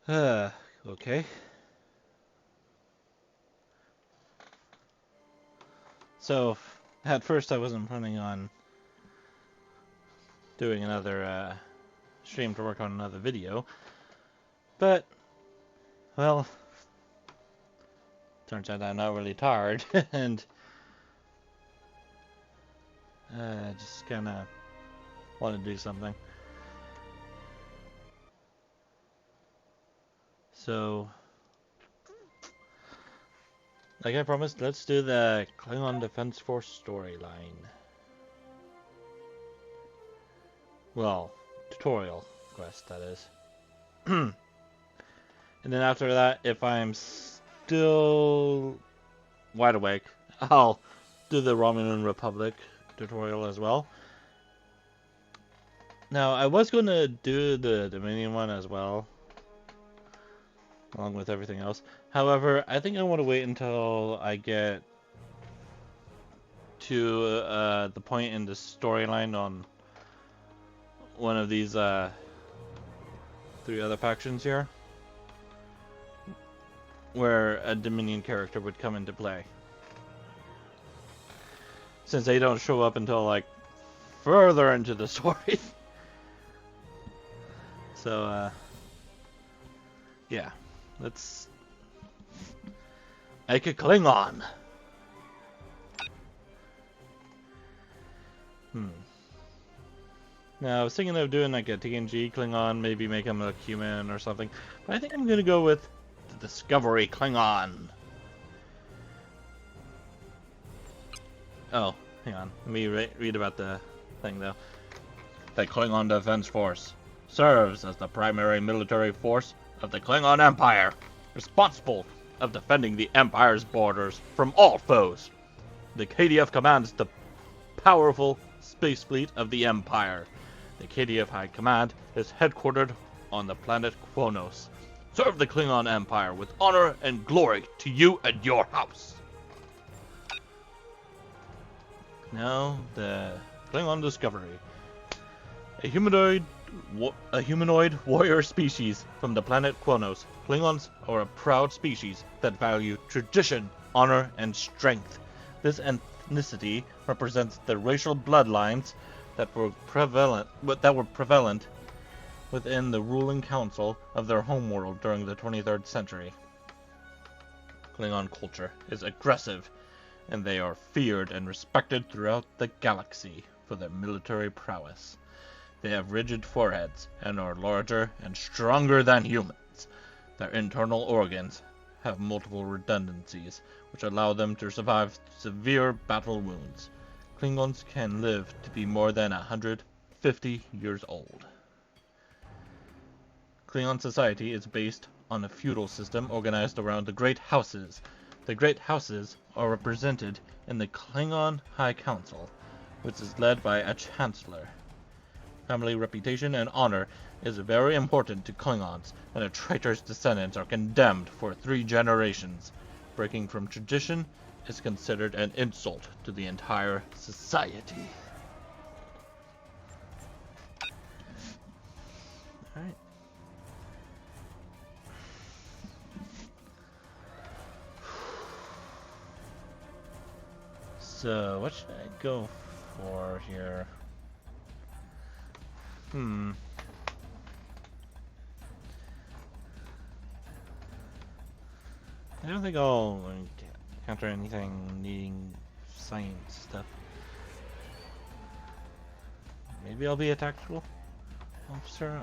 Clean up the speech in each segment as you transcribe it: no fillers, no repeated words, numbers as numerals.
Okay. So, at first I wasn't planning on doing another stream to work on another video, but, well, turns out I'm not really tired, and just kind of want to do something. So, like I promised, let's do the Klingon Defense Force storyline. Well, tutorial quest, that is. And then after that, if I'm still wide awake, I'll do the Romulan Republic tutorial as well. Now, I was going to do the Dominion one as well, along with everything else. However, I think I want to wait until I get to the point in the storyline on one of these 3 other factions here, where a Dominion character would come into play. Since they don't show up until, like, further into the story. So, yeah. Let's make a Klingon. Now, I was thinking of doing like a TNG Klingon, maybe make him a human or something. But I think I'm going to go with the Discovery Klingon. Oh, hang on. Let me read about the thing, though. The Klingon Defense Force serves as the primary military force of the Klingon Empire, responsible of defending the Empire's borders from all foes. The KDF commands the powerful space fleet of the Empire. The KDF High Command is headquartered on the planet Kronos. Serve the Klingon Empire with honor and glory to you and your house. Now, the Klingon Discovery. A humanoid warrior species from the planet Kronos. Klingons are a proud species that value tradition, honor, and strength. This ethnicity represents the racial bloodlines that were prevalent within the ruling council of their homeworld during the 23rd century. Klingon culture is aggressive, and they are feared and respected throughout the galaxy for their military prowess. They have rigid foreheads and are larger and stronger than humans. Their internal organs have multiple redundancies, which allow them to survive severe battle wounds. Klingons can live to be more than 150 years old. Klingon society is based on a feudal system organized around the Great Houses. The Great Houses are represented in the Klingon High Council, which is led by a chancellor. Family reputation and honor is very important to Klingons, and a traitor's descendants are condemned for 3 generations. Breaking from tradition is considered an insult to the entire society. Alright. So, what should I go for here? I don't think I'll encounter anything needing science stuff. Maybe I'll be a tactical officer.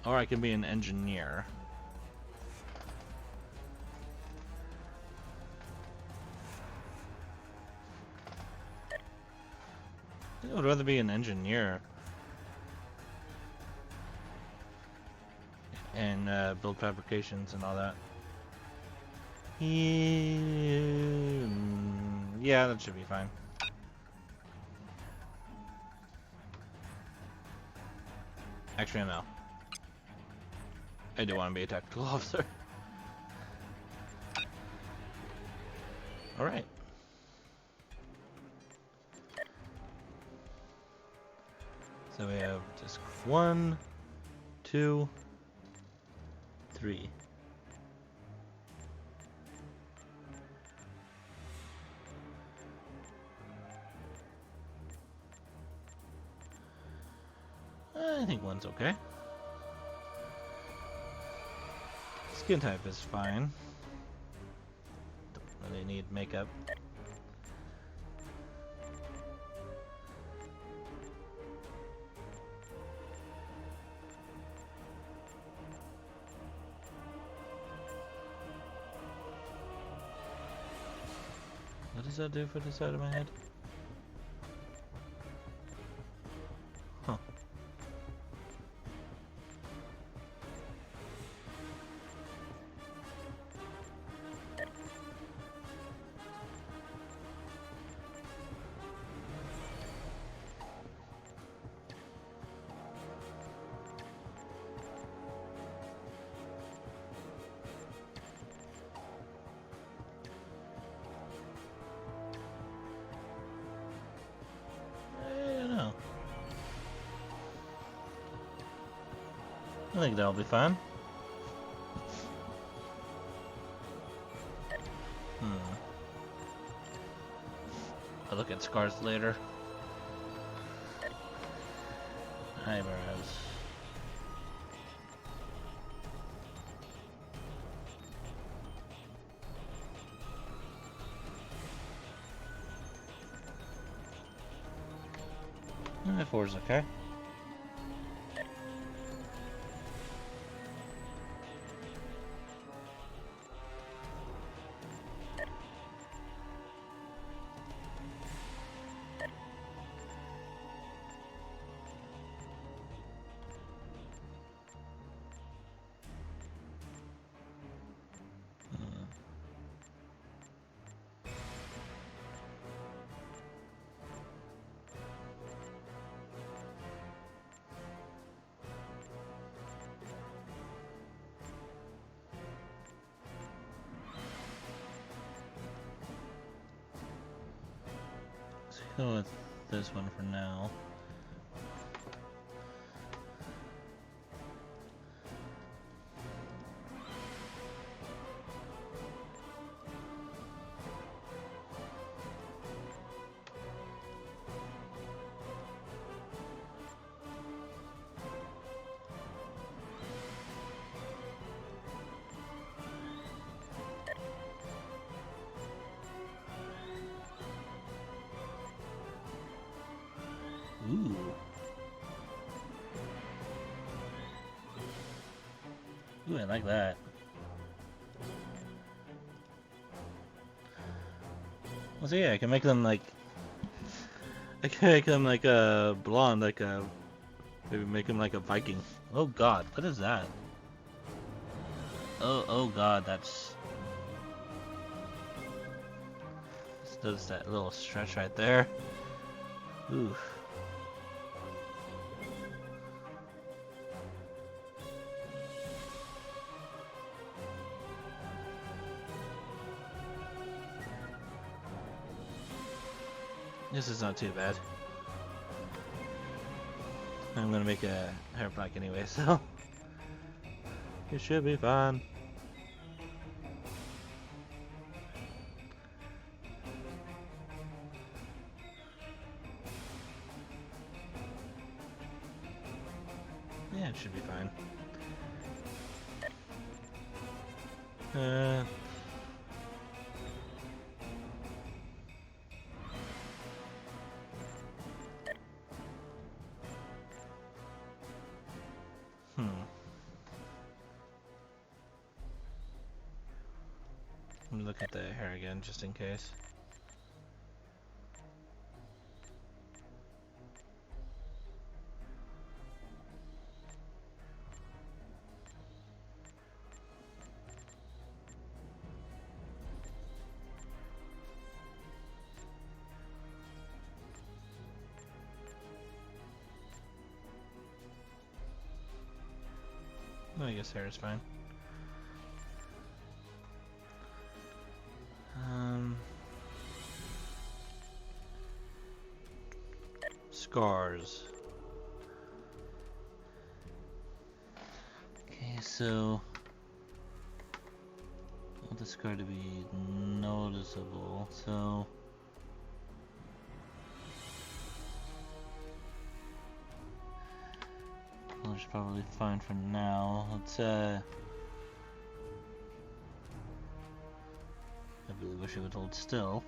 Or I can be an engineer. I think I would rather be an engineer. And build fabrications and all that. Yeah, that should be fine. Actually, no. I do want to be a tactical officer. So we have just 1, 2, 3. I think 1's okay. Skin type is fine. Don't really need makeup. What does that do for the side of my head? Huh. I don't know. I think that'll be fine. I'll look at scars later. Eyebrows. That 4's okay. Go with this one for now. Ooh. Ooh, I like that. Well, so yeah, I can make them like... I can make them like a blonde, like a... Maybe make him like a Viking. Oh god, what is that? Oh god, that's... This does that little stretch right there. Oof. This is not too bad. I'm gonna make a hair black anyway, so it should be fine. Yeah, it should be fine. Let me look at the hair again, just in case. I guess hair is fine. Scars. so I want this card to be noticeable, so color's probably fine for now. Let's I really wish it would hold still.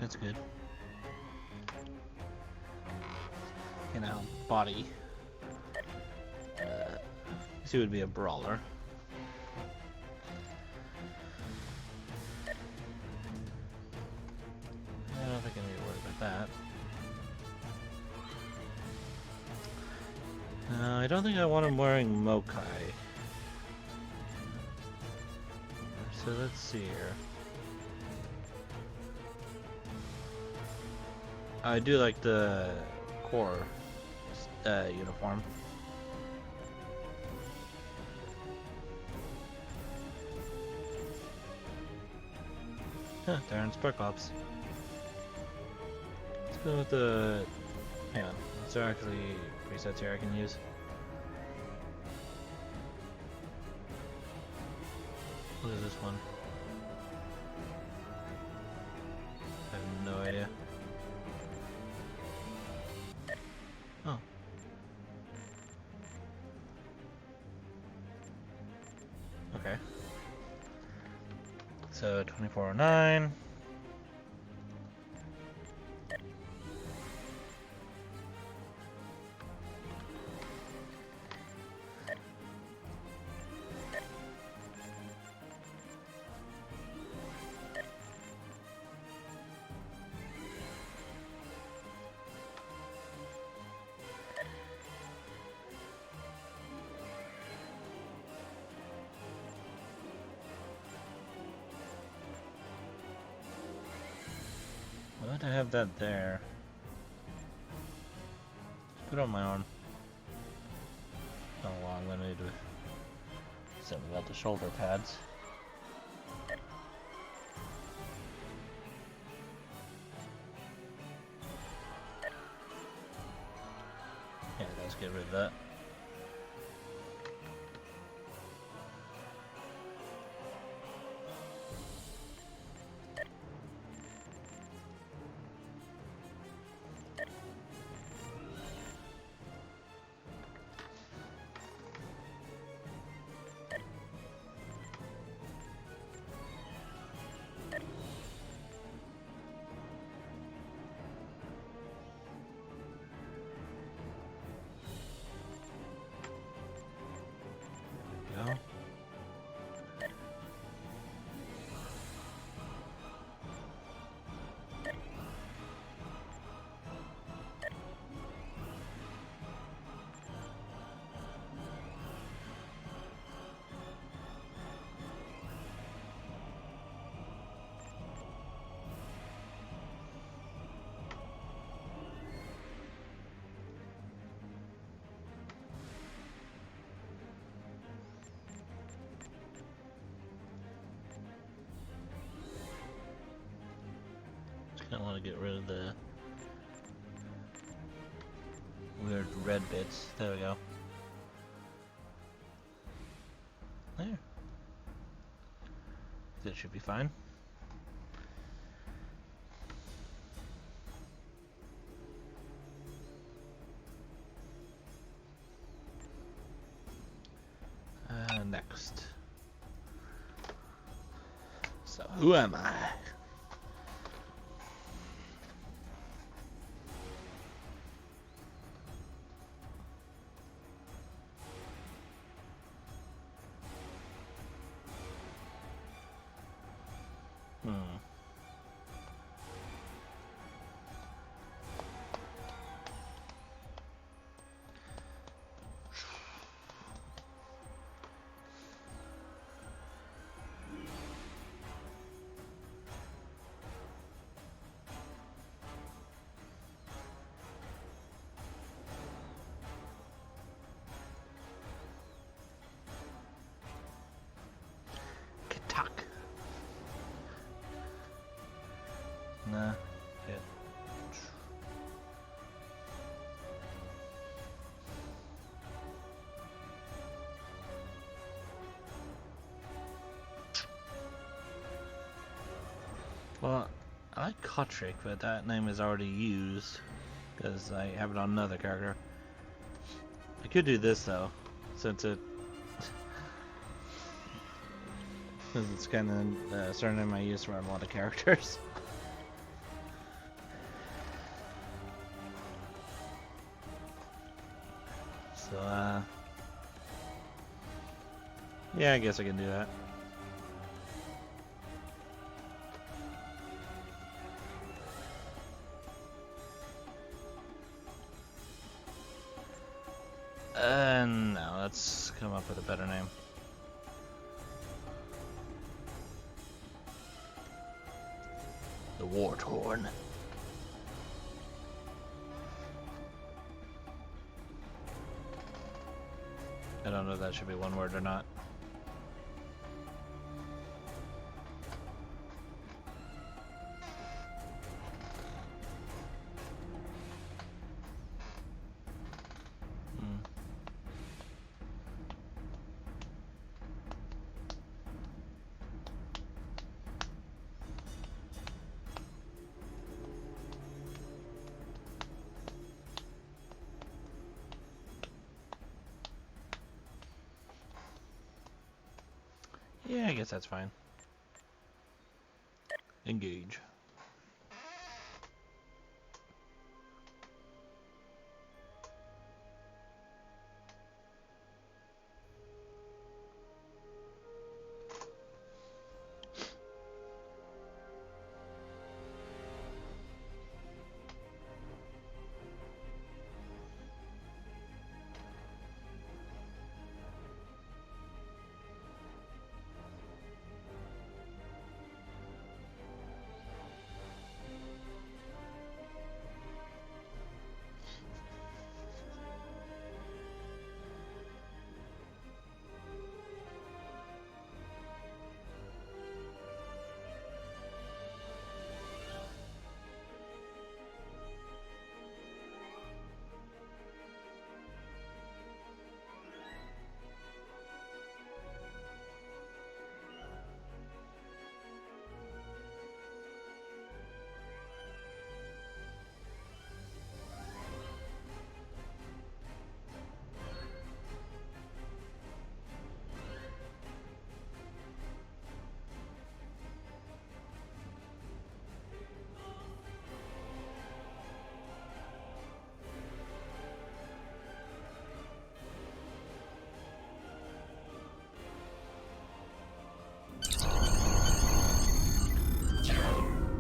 That's good. You know, body. He would be a brawler. I don't think I need to worry about that. I don't think I want him wearing Mokai. So let's see here. I do like the core uniform. Huh, Darren Sparklops. Let's go with the... Hang on. Is there actually presets here I can use? What is this one? I have no idea. Oh. Okay. So 2409. Why do I have that there? Put it on my arm. Oh well, I'm gonna need to something about the shoulder pads. Yeah, let's get rid of that. want to get rid of the weird red bits. There we go. There. That should be fine. Next. So, who am I? Nah, hit. Well, I like Kotrick, but that name is already used because I have it on another character. I could do this though, since it's kind of the surname I use for a lot of characters. So, yeah, I guess I can do that. No, let's come up with a better name. The Warthorn. I don't know if that should be one word or not. Yeah, I guess that's fine. Engage.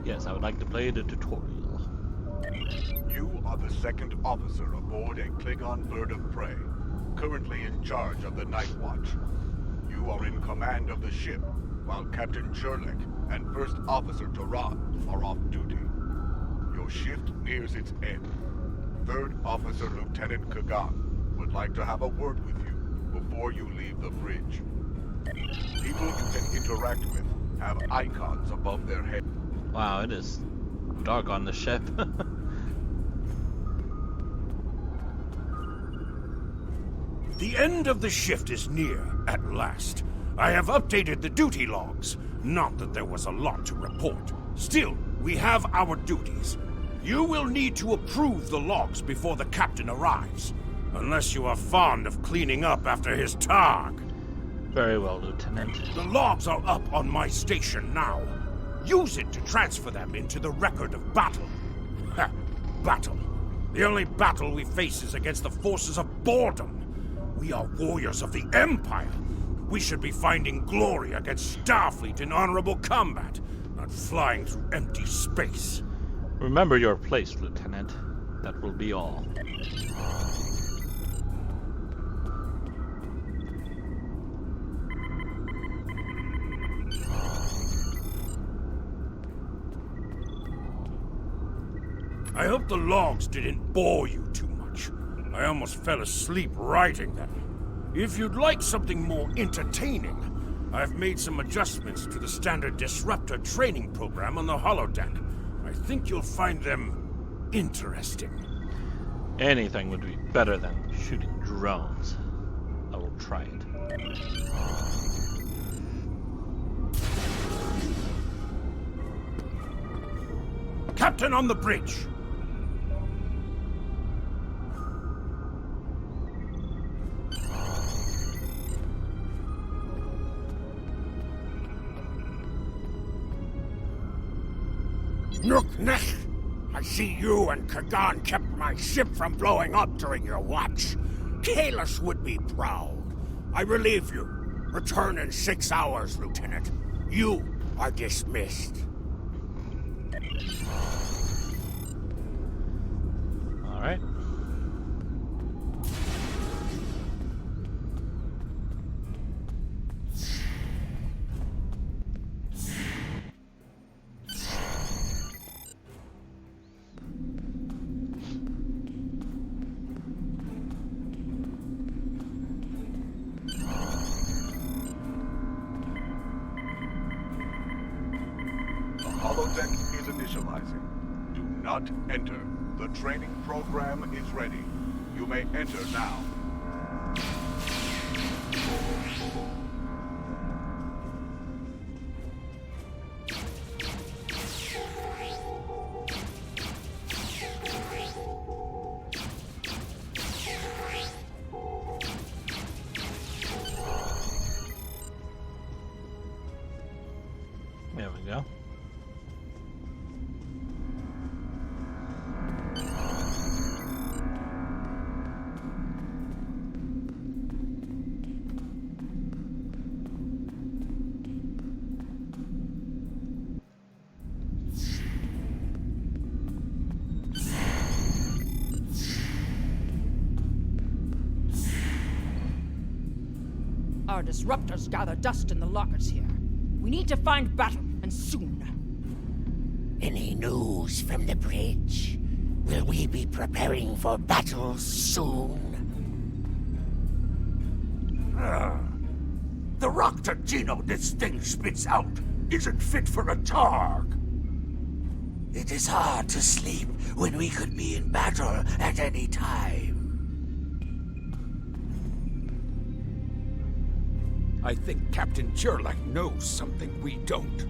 Yes, I would like to play the tutorial. You are the second officer aboard a Klingon bird of prey, currently in charge of the Night Watch. You are in command of the ship, while Captain Cherlik and First Officer Taran are off duty. Your shift nears its end. Third Officer Lieutenant Kagan would like to have a word with you before you leave the bridge. People you can interact with have icons above their head. Wow, it is dark on the ship. The end of the shift is near, at last. I have updated the duty logs. Not that there was a lot to report. Still, we have our duties. You will need to approve the logs before the captain arrives. Unless you are fond of cleaning up after his targ. Very well, Lieutenant. The logs are up on my station now. Use it to transfer them into the record of battle. Ha! Battle. The only battle we face is against the forces of boredom. We are warriors of the Empire. We should be finding glory against Starfleet in honorable combat, not flying through empty space. Remember your place, Lieutenant. That will be all. I hope the logs didn't bore you too much. I almost fell asleep writing them. If you'd like something more entertaining, I've made some adjustments to the standard disruptor training program on the holodeck. I think you'll find them interesting. Anything would be better than shooting drones. I will try it. Captain on the bridge! Nook Nech! I see you and Kagan kept my ship from blowing up during your watch. Kahless would be proud. I relieve you. Return in 6 hours, Lieutenant. You are dismissed. All right. Holodeck is initializing. Do not enter. The training program is ready. You may enter now. There we go. Our disruptors gather dust in the lockers here. We need to find battle, and soon. Any news from the bridge? Will we be preparing for battle soon? The rock Gino this thing spits out isn't fit for a targ. It is hard to sleep when we could be in battle at any time. I think Captain Churlak knows something we don't.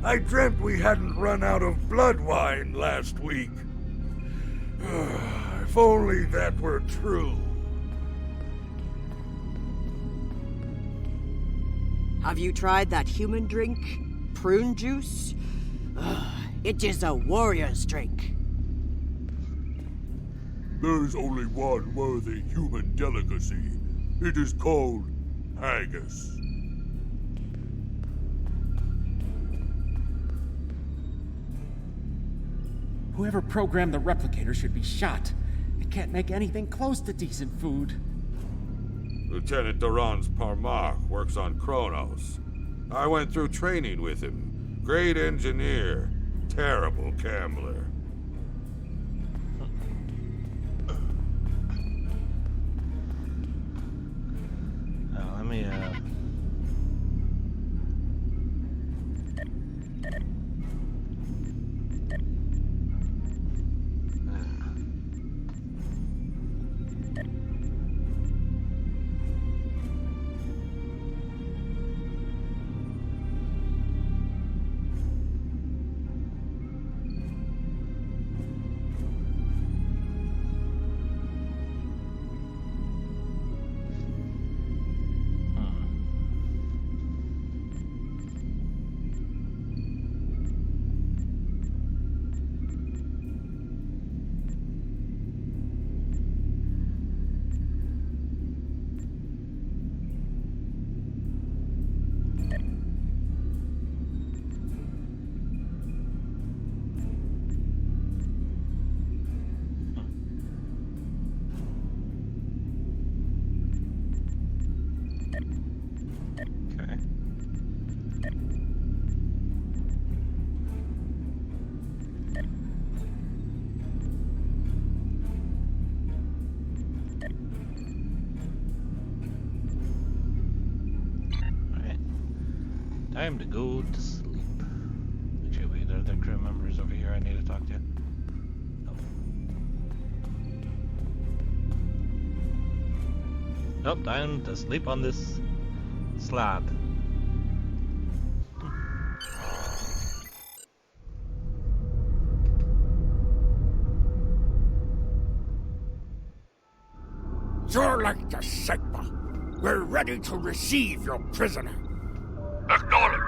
I dreamt we hadn't run out of blood wine last week. If only that were true. Have you tried that human drink? Prune juice? It is a warrior's drink. There is only one worthy human delicacy. It is called haggis. Whoever programmed the replicator should be shot. It can't make anything close to decent food. Lieutenant Durans Parmark works on Kronos. I went through training with him. Great engineer, terrible gambler. Let me Okay. Alright. Time to go to sleep. Actually, wait, are there crew members over here I need to talk to? Nope, time to sleep on this slab. You're like the Sigma. We're ready to receive your prisoner. Acknowledged.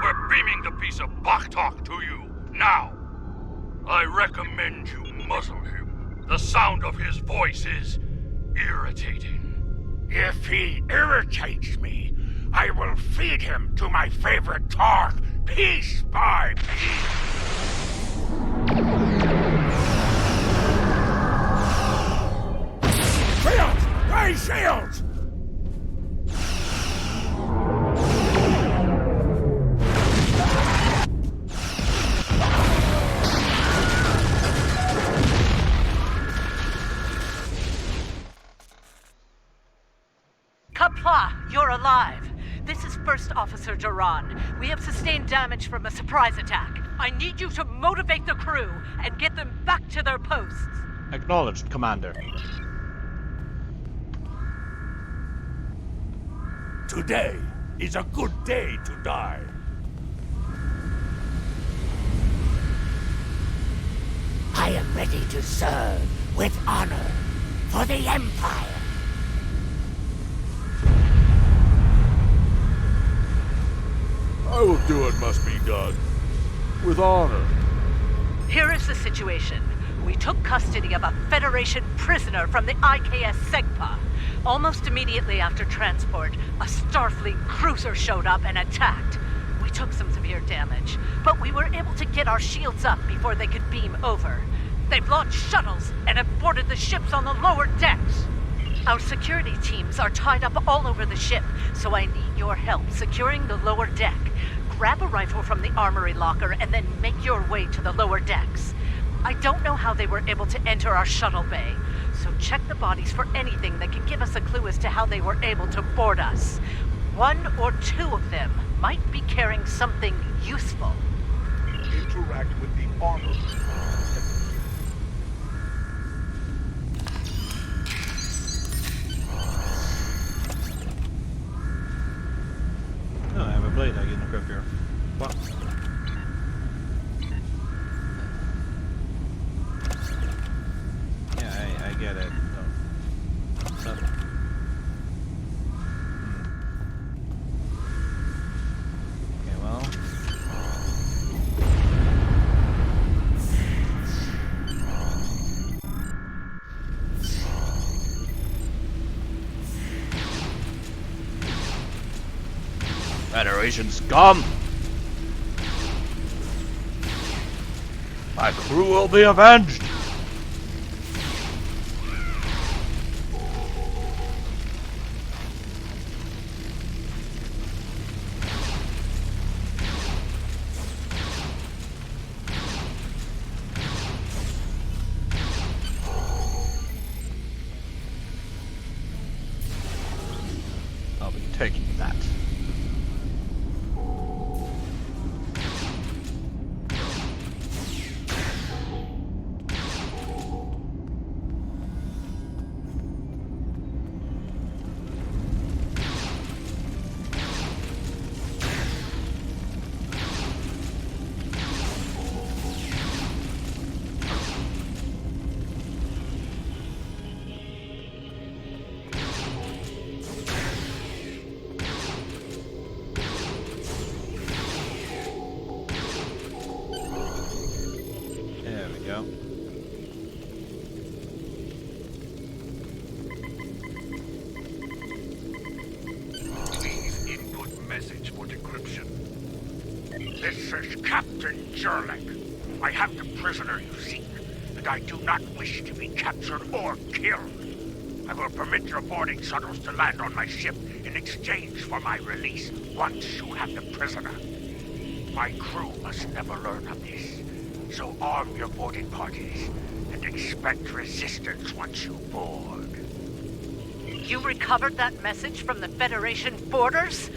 We're beaming the piece of Baktok to you, now. I recommend you muzzle him. The sound of his voice is irritating. If he irritates me, I will feed him to my favorite Tark, piece by piece. Shields! Raise shields! Kapla, you're alive. This is First Officer Duran. We have sustained damage from a surprise attack. I need you to motivate the crew and get them back to their posts. Acknowledged, Commander. Today is a good day to die. I am ready to serve with honor for the Empire. I will do what must be done. With honor. Here is the situation. We took custody of a Federation prisoner from the IKS Segpa. Almost immediately after transport, a Starfleet cruiser showed up and attacked. We took some severe damage, but we were able to get our shields up before they could beam over. They've launched shuttles and have boarded the ships on the lower decks. Our security teams are tied up all over the ship, so I need your help securing the lower deck. Grab a rifle from the armory locker and then make your way to the lower decks. I don't know how they were able to enter our shuttle bay, so check the bodies for anything that can give us a clue as to how they were able to board us. One or two of them might be carrying something useful. Interact with the armor. Oh, I have a blade I can equip here. Wow. Yeah, I get it. Oh. So. Okay, well. Federation scum! My crew will be avenged! I'll be taking that. Message for decryption. This is Captain Byrnjolf. I have the prisoner you seek, and I do not wish to be captured or killed. I will permit your boarding shuttles to land on my ship in exchange for my release once you have the prisoner. My crew must never learn of this, so arm your boarding parties and expect resistance once you board. You recovered that message from the Federation borders?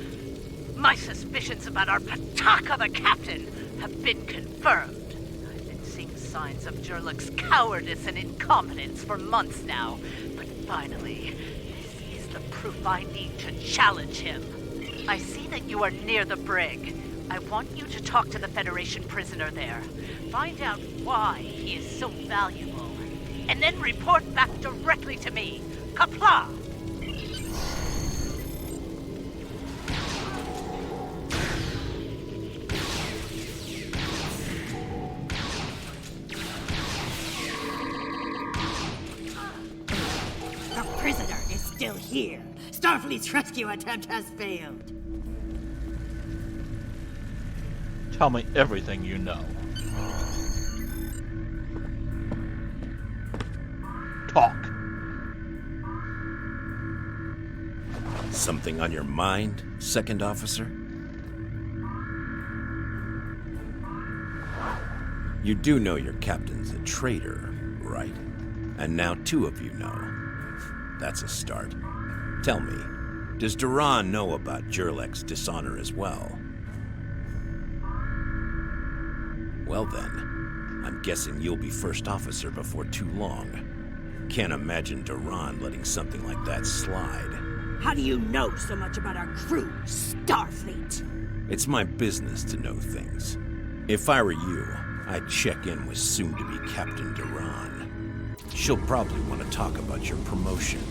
My suspicions about our Pataka the Captain have been confirmed. I've been seeing signs of Jurluk's cowardice and incompetence for months now, but finally, this is the proof I need to challenge him. I see that you are near the brig. I want you to talk to the Federation prisoner there. Find out why he is so valuable, and then report back directly to me. Kapla! The prisoner is still here. Starfleet's rescue attempt has failed. Tell me everything you know. Talk. Something on your mind, Second Officer? You do know your captain's a traitor, right? And now 2 of you know. That's a start. Tell me, does Duran know about Jurlek's dishonor as well? Well then, I'm guessing you'll be First Officer before too long. Can't imagine Duran letting something like that slide. How do you know so much about our crew, Starfleet? It's my business to know things. If I were you, I'd check in with soon-to-be Captain Duran. She'll probably want to talk about your promotion.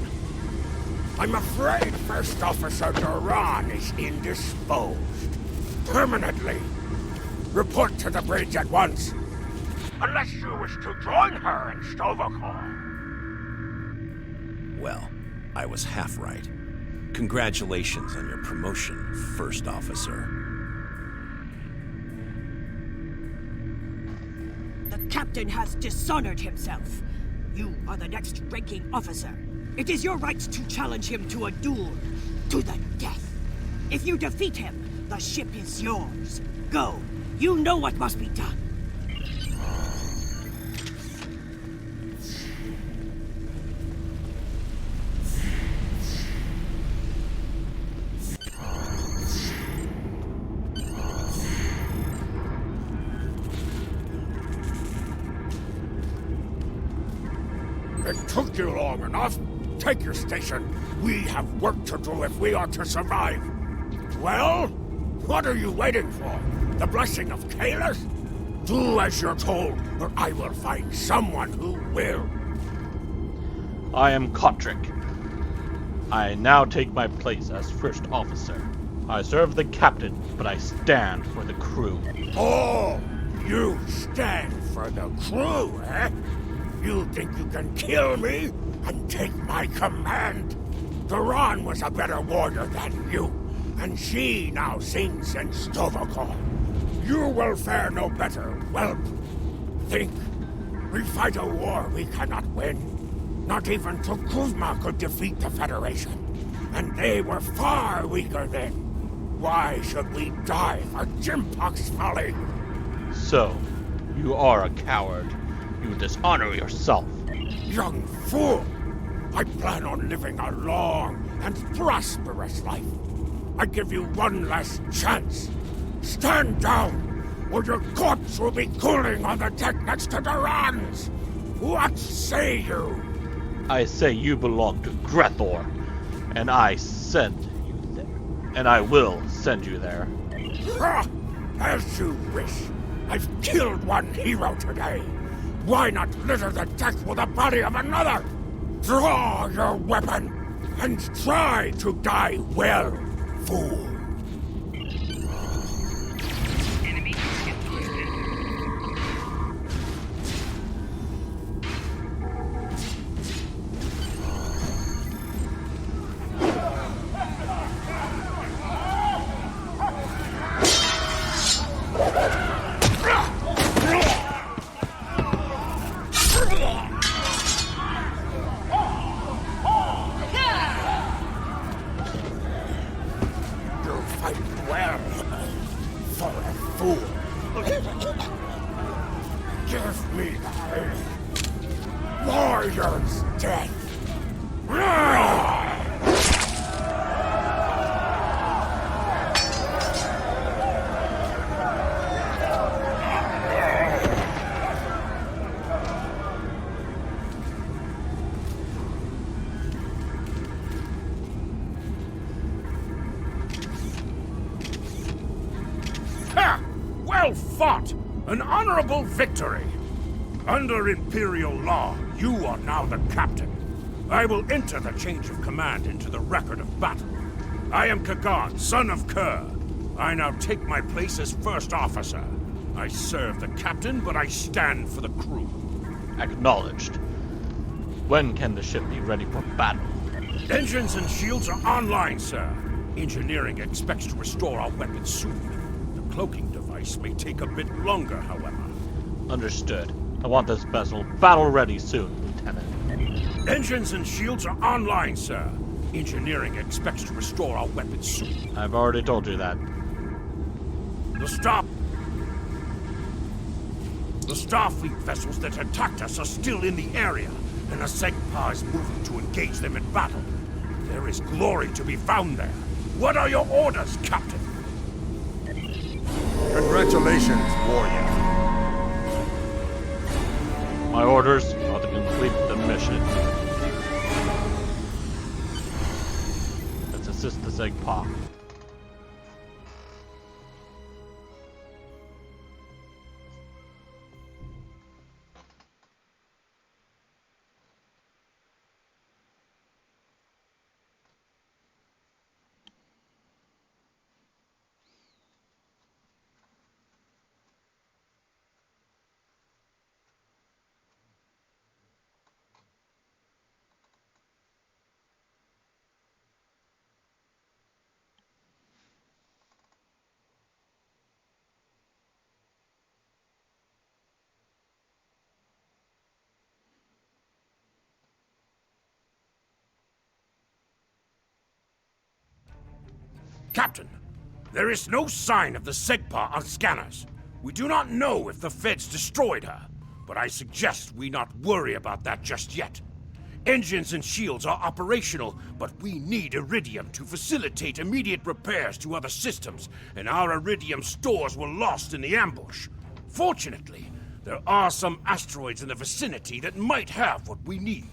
I'm afraid First Officer Duran is indisposed. Permanently. Report to the bridge at once. Unless you wish to join her in Stovokor. Well, I was half right. Congratulations on your promotion, First Officer. The captain has dishonored himself. You are the next ranking officer. It is your right to challenge him to a duel, to the death. If you defeat him, the ship is yours. Go. You know what must be done. It took you long enough. Take your station. We have work to do if we are to survive. Well, what are you waiting for? The blessing of Kalis? Do as you're told, or I will find someone who will. I am Kotrick. I now take my place as First Officer. I serve the Captain, but I stand for the crew. Oh, you stand for the crew, eh? You think you can kill me and take my command? Duran was a better warrior than you, and she now sings in Stovokor. You will fare no better, whelp. Think. We fight a war we cannot win. Not even Tukuzma could defeat the Federation. And they were far weaker then. Why should we die for Jimpok's folly? So, you are a coward. You dishonor yourself. Young fool! I plan on living a long and prosperous life. I give you one last chance. Stand down, or your corpse will be cooling on the deck next to Duran's. What say you? I say you belong to Grethor, and I send you there. And I will send you there. Ha! As you wish. I've killed one hero today. Why not litter the deck with the body of another? Draw your weapon, and try to die well, fool. Enemy ship listed. Byrnjolf's death. Ha! Well fought! An honorable victory! Under Imperial law, you are now the captain. I will enter the change of command into the record of battle. I am Kagan, son of Kerr. I now take my place as first officer. I serve the captain, but I stand for the crew. Acknowledged. When can the ship be ready for battle? Engines and shields are online, sir. Engineering expects to restore our weapons soon. The cloaking device may take a bit longer, however. Understood. I want this vessel battle-ready soon, Lieutenant. Engines and shields are online, sir. Engineering expects to restore our weapons soon. I've already told you that. The Starfleet vessels that attacked us are still in the area, and the Segpa is moving to engage them in battle. There is glory to be found there. What are your orders, Captain? Congratulations, warrior. My orders are to complete the mission. Let's assist the Segpa. Captain, there is no sign of the Segpa on scanners. We do not know if the Feds destroyed her, but I suggest we not worry about that just yet. Engines and shields are operational, but we need iridium to facilitate immediate repairs to other systems, and our iridium stores were lost in the ambush. Fortunately, there are some asteroids in the vicinity that might have what we need.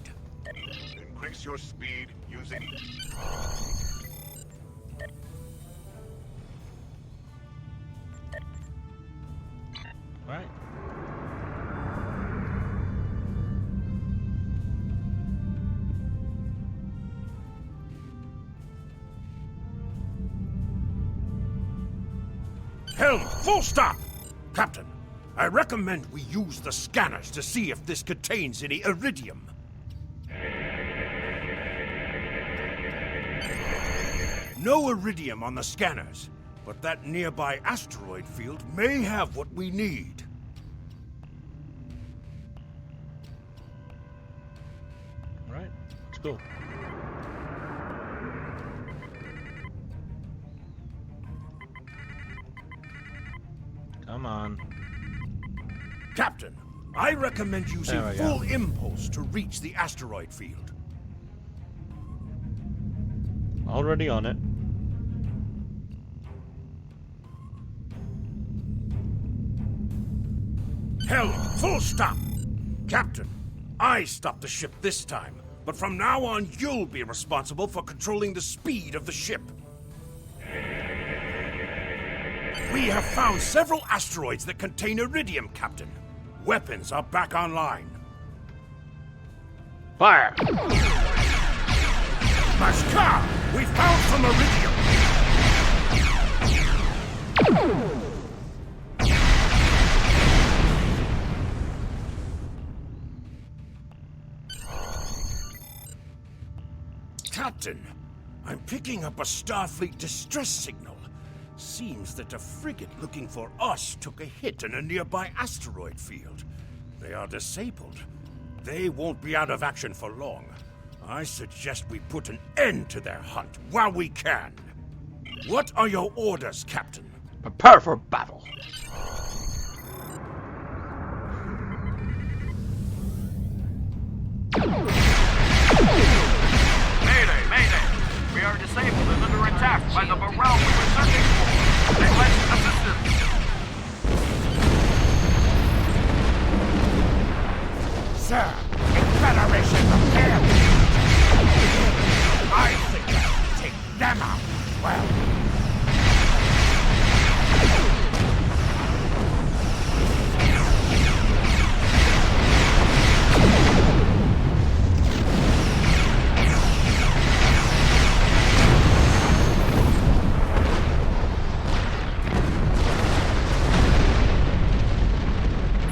Increase your speed using... Right. Helm, full stop! Captain, I recommend we use the scanners to see if this contains any iridium. No iridium on the scanners, but that nearby asteroid field may have what we need. Right. Let's go. Come on. Captain, I recommend using There we full go. impulse to reach the asteroid field. Already on it. Helm, full stop! Captain, I stopped the ship this time, but from now on you'll be responsible for controlling the speed of the ship. We have found several asteroids that contain iridium, Captain. Weapons are back online. Fire! Mashkar, we found some iridium! Captain, I'm picking up a Starfleet distress signal. Seems that a frigate looking for us took a hit in a nearby asteroid field. They are disabled. They won't be out of action for long. I suggest we put an end to their hunt while we can. What are your orders, Captain? Prepare for battle. disabled and under attack by the Byrnjolf we were searching for. Request assistance. Sir, it's Federation repair. I think I'll take them out as well.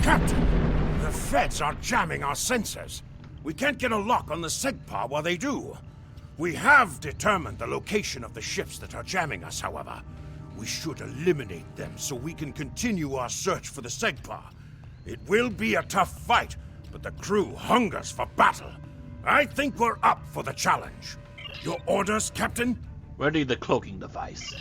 Captain, the feds are jamming our sensors. We can't get a lock on the Segpa while they do. We have determined the location of the ships that are jamming us, however. We should eliminate them so we can continue our search for the Segpa. It will be a tough fight, but the crew hungers for battle. I think we're up for the challenge. Your orders, Captain? Ready the cloaking device.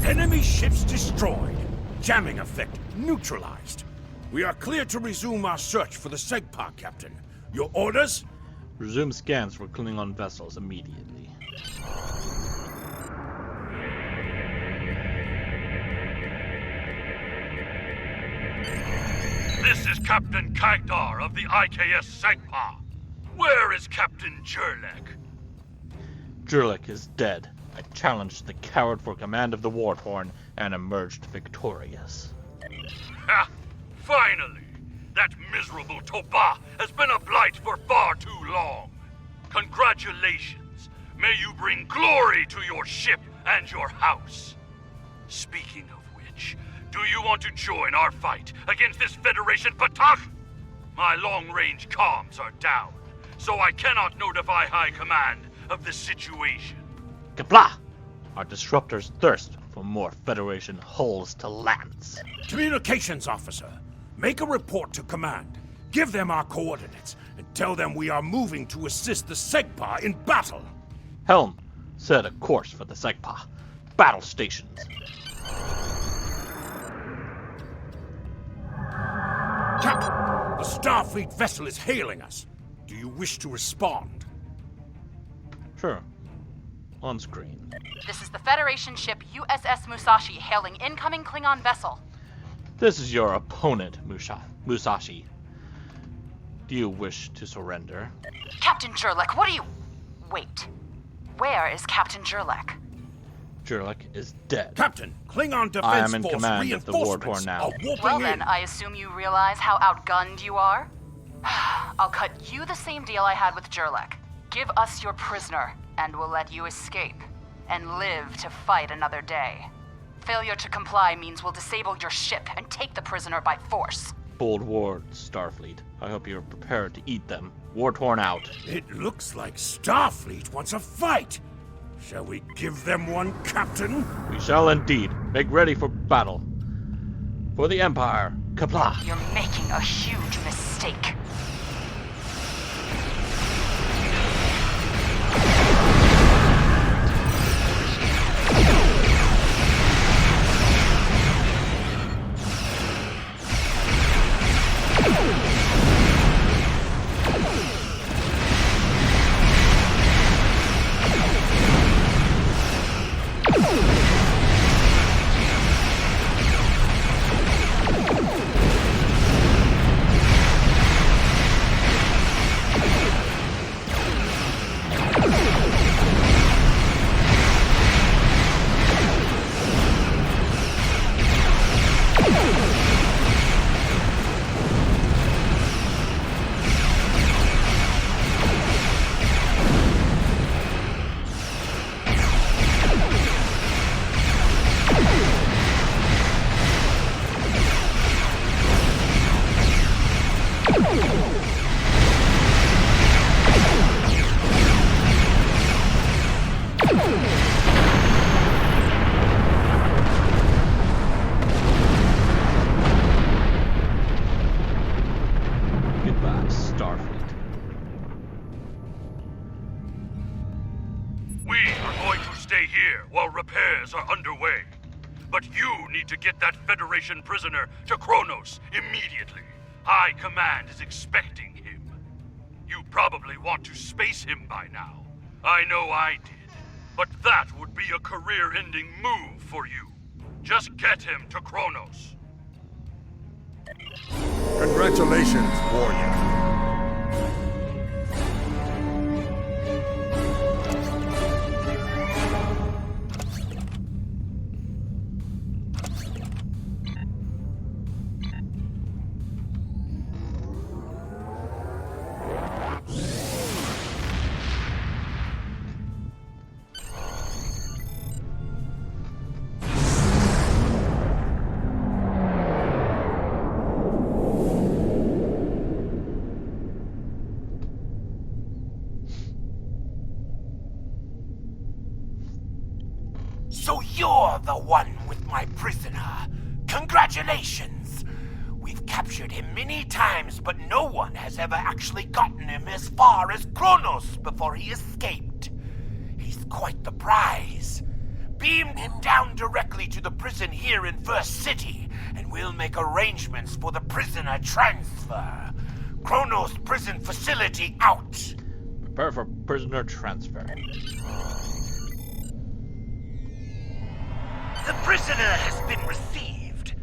Enemy ships destroyed. Jamming effect neutralized. We are clear to resume our search for the Segpa, Captain. Your orders? Resume scans for Klingon vessels immediately. This is Captain Kagdar of the IKS Segpa. Where is Captain Jurlek? Jurlek is dead. I challenged the coward for command of the Warthorn and emerged victorious. Ha! Finally! That miserable Toba has been a blight for far too long. Congratulations! May you bring glory to your ship and your house. Speaking of which, do you want to join our fight against this Federation Patak? My long-range comms are down, so I cannot notify High Command of the situation. Kapla! Our disruptors thirst for more Federation hulls to lance. Communications officer, make a report to command. Give them our coordinates and tell them we are moving to assist the Segpa in battle. Helm, set a course for the Segpa. Battle stations. Captain, the Starfleet vessel is hailing us. Do you wish to respond? Sure. On screen. This is the Federation ship USS Musashi hailing incoming Klingon vessel. This is your opponent, Musashi. Do you wish to surrender? Captain Jurlek, what are you... Wait. Where is Captain Jurlek? Jurlek is dead. Captain, Klingon Defense I am in Force command of the War reinforcements Torn now. are warping Well in. then, I assume you realize how outgunned you are? I'll cut you the same deal I had with Jurlek. Give us your prisoner, and we'll let you escape. And live to fight another day. Failure to comply means we'll disable your ship and take the prisoner by force. Bold words, Starfleet. I hope you're prepared to eat them. War torn out. It looks like Starfleet wants a fight. Shall we give them one, Captain? We shall indeed. Make ready for battle. For the Empire. Kapla! You're making a huge mistake. preparations are underway. But you need to get that Federation prisoner to Kronos immediately. High Command is expecting him. You probably want to space him by now. I know I did. But that would be a career-ending move for you. Just get him to Kronos. Congratulations, warrior. So you're the one with my prisoner. Congratulations! We've captured him many times, but no one has ever actually gotten him as far as Kronos before he escaped. He's quite the prize. Beam him down directly to the prison here in First City, and we'll make arrangements for the prisoner transfer. Kronos prison facility out. Prepare for prisoner transfer. The prisoner has been received.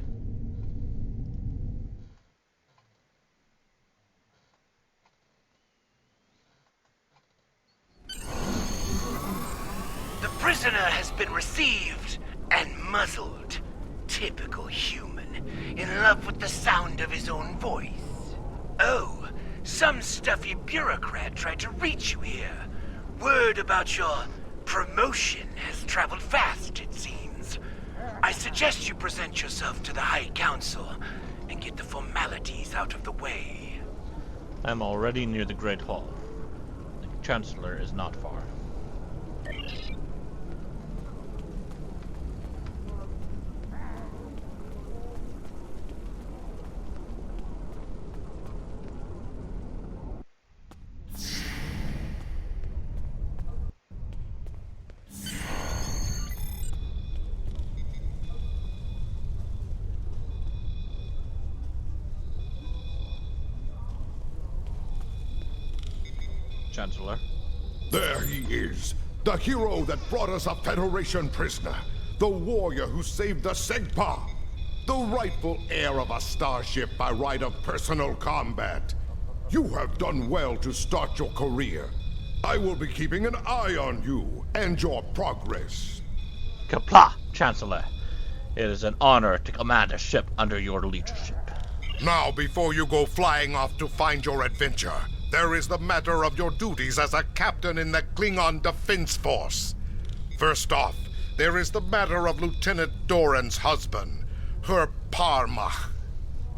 The prisoner has been received and muzzled. Typical human, in love with the sound of his own voice. Oh, some stuffy bureaucrat tried to reach you here. Word about your promotion has traveled fast, it seems. I suggest you present yourself to the High Council and get the formalities out of the way. I'm already near the Great Hall. The Chancellor is not far. Chancellor. There he is. The hero that brought us a Federation prisoner. The warrior who saved the Segpa. The rightful heir of a starship by right of personal combat. You have done well to start your career. I will be keeping an eye on you and your progress. Kapla, Chancellor. It is an honor to command a ship under your leadership. Now, before you go flying off to find your adventure, there is the matter of your duties as a captain in the Klingon Defense Force. First off, there is the matter of Lieutenant Doran's husband, her Parmach.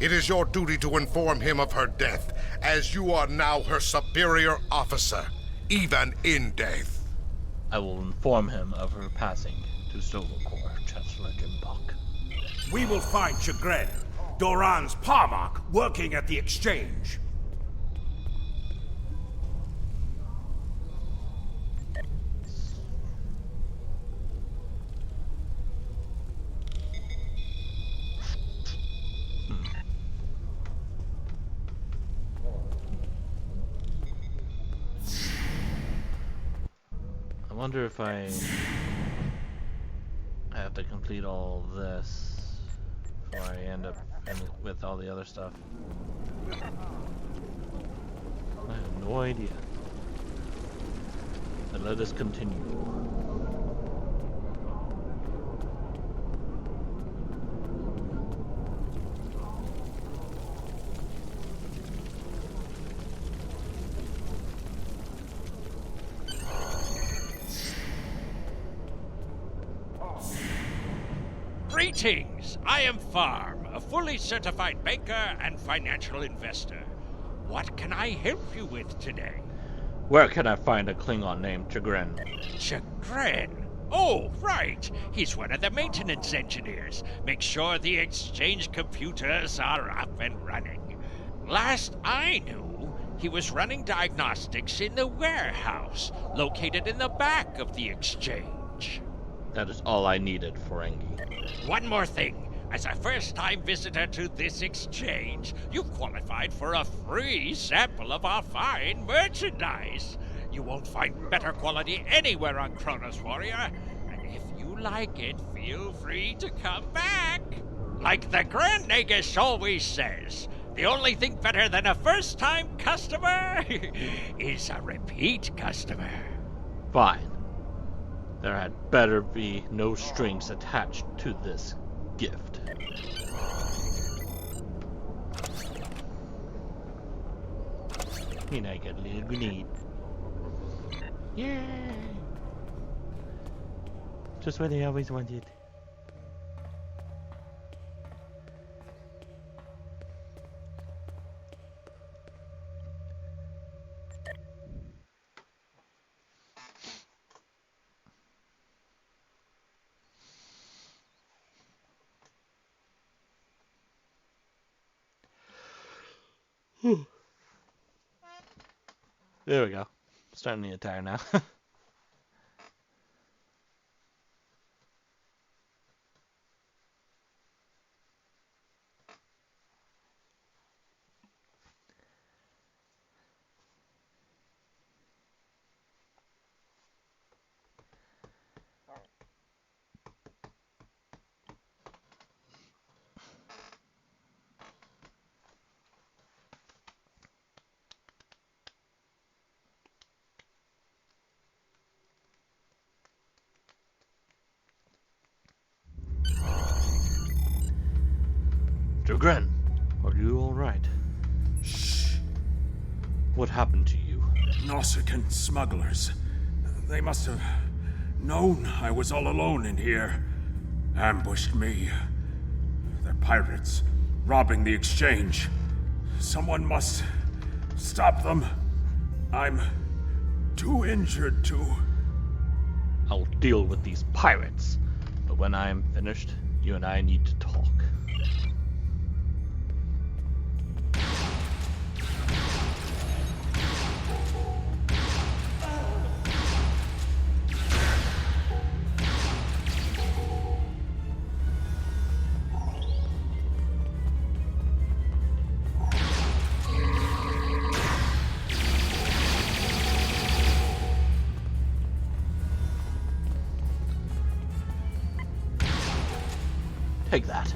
It is your duty to inform him of her death, as you are now her superior officer, even in death. I will inform him of her passing to Silvercore, Chancellor Jimbok. We will find Chagrin, Doran's Parmach, working at the exchange. I wonder if I have to complete all this before I end up with all the other stuff. I have no idea. But let us continue. Greetings! I am Farm, a fully certified banker and financial investor. What can I help you with today? Where can I find a Klingon named Chagrin? Chagrin? Oh, right. He's one of the maintenance engineers. Make sure the exchange computers are up and running. Last I knew, he was running diagnostics in the warehouse, located in the back of the exchange. That is all I needed, Ferengi. One more thing. As a first-time visitor to this exchange, you qualified for a free sample of our fine merchandise. You won't find better quality anywhere on Kronos, Warrior. And if you like it, feel free to come back. Like the Grand Nagus always says, the only thing better than a first-time customer is a repeat customer. Fine. There had better be no strings attached to this gift. And I got a little grenade. Yay! Just what I always wanted. There we go. Starting to get tired now. Gren, are you alright? Shh. What happened to you? Nausicaan smugglers. They must have known I was all alone in here. Ambushed me. They're pirates, robbing the exchange. Someone must stop them. I'm too injured to... I'll deal with these pirates. But when I am finished, you and I need to talk. Take that.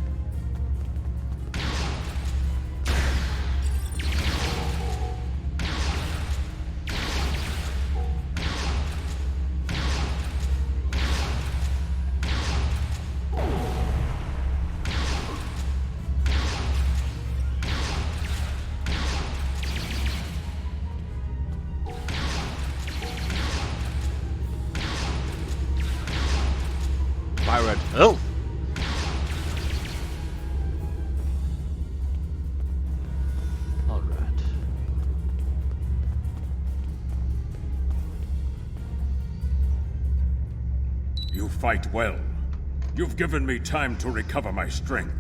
Pirate health. You fight well. You've given me time to recover my strength.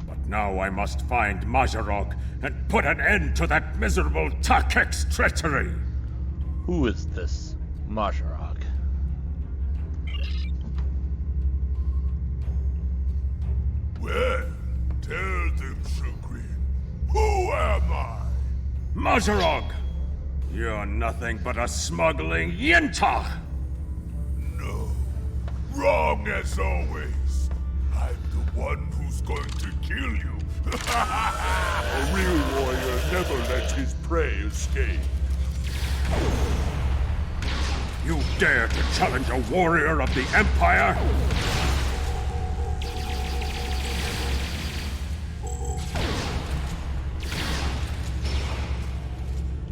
But now I must find Majorog and put an end to that miserable Takek's treachery! Who is this Majorog? Well, tell them, Sugrin. Who am I? Majorog! You're nothing but a smuggling Yintah! No. Wrong as always. I'm the one who's going to kill you. A real warrior never lets his prey escape. You dare to challenge a warrior of the Empire?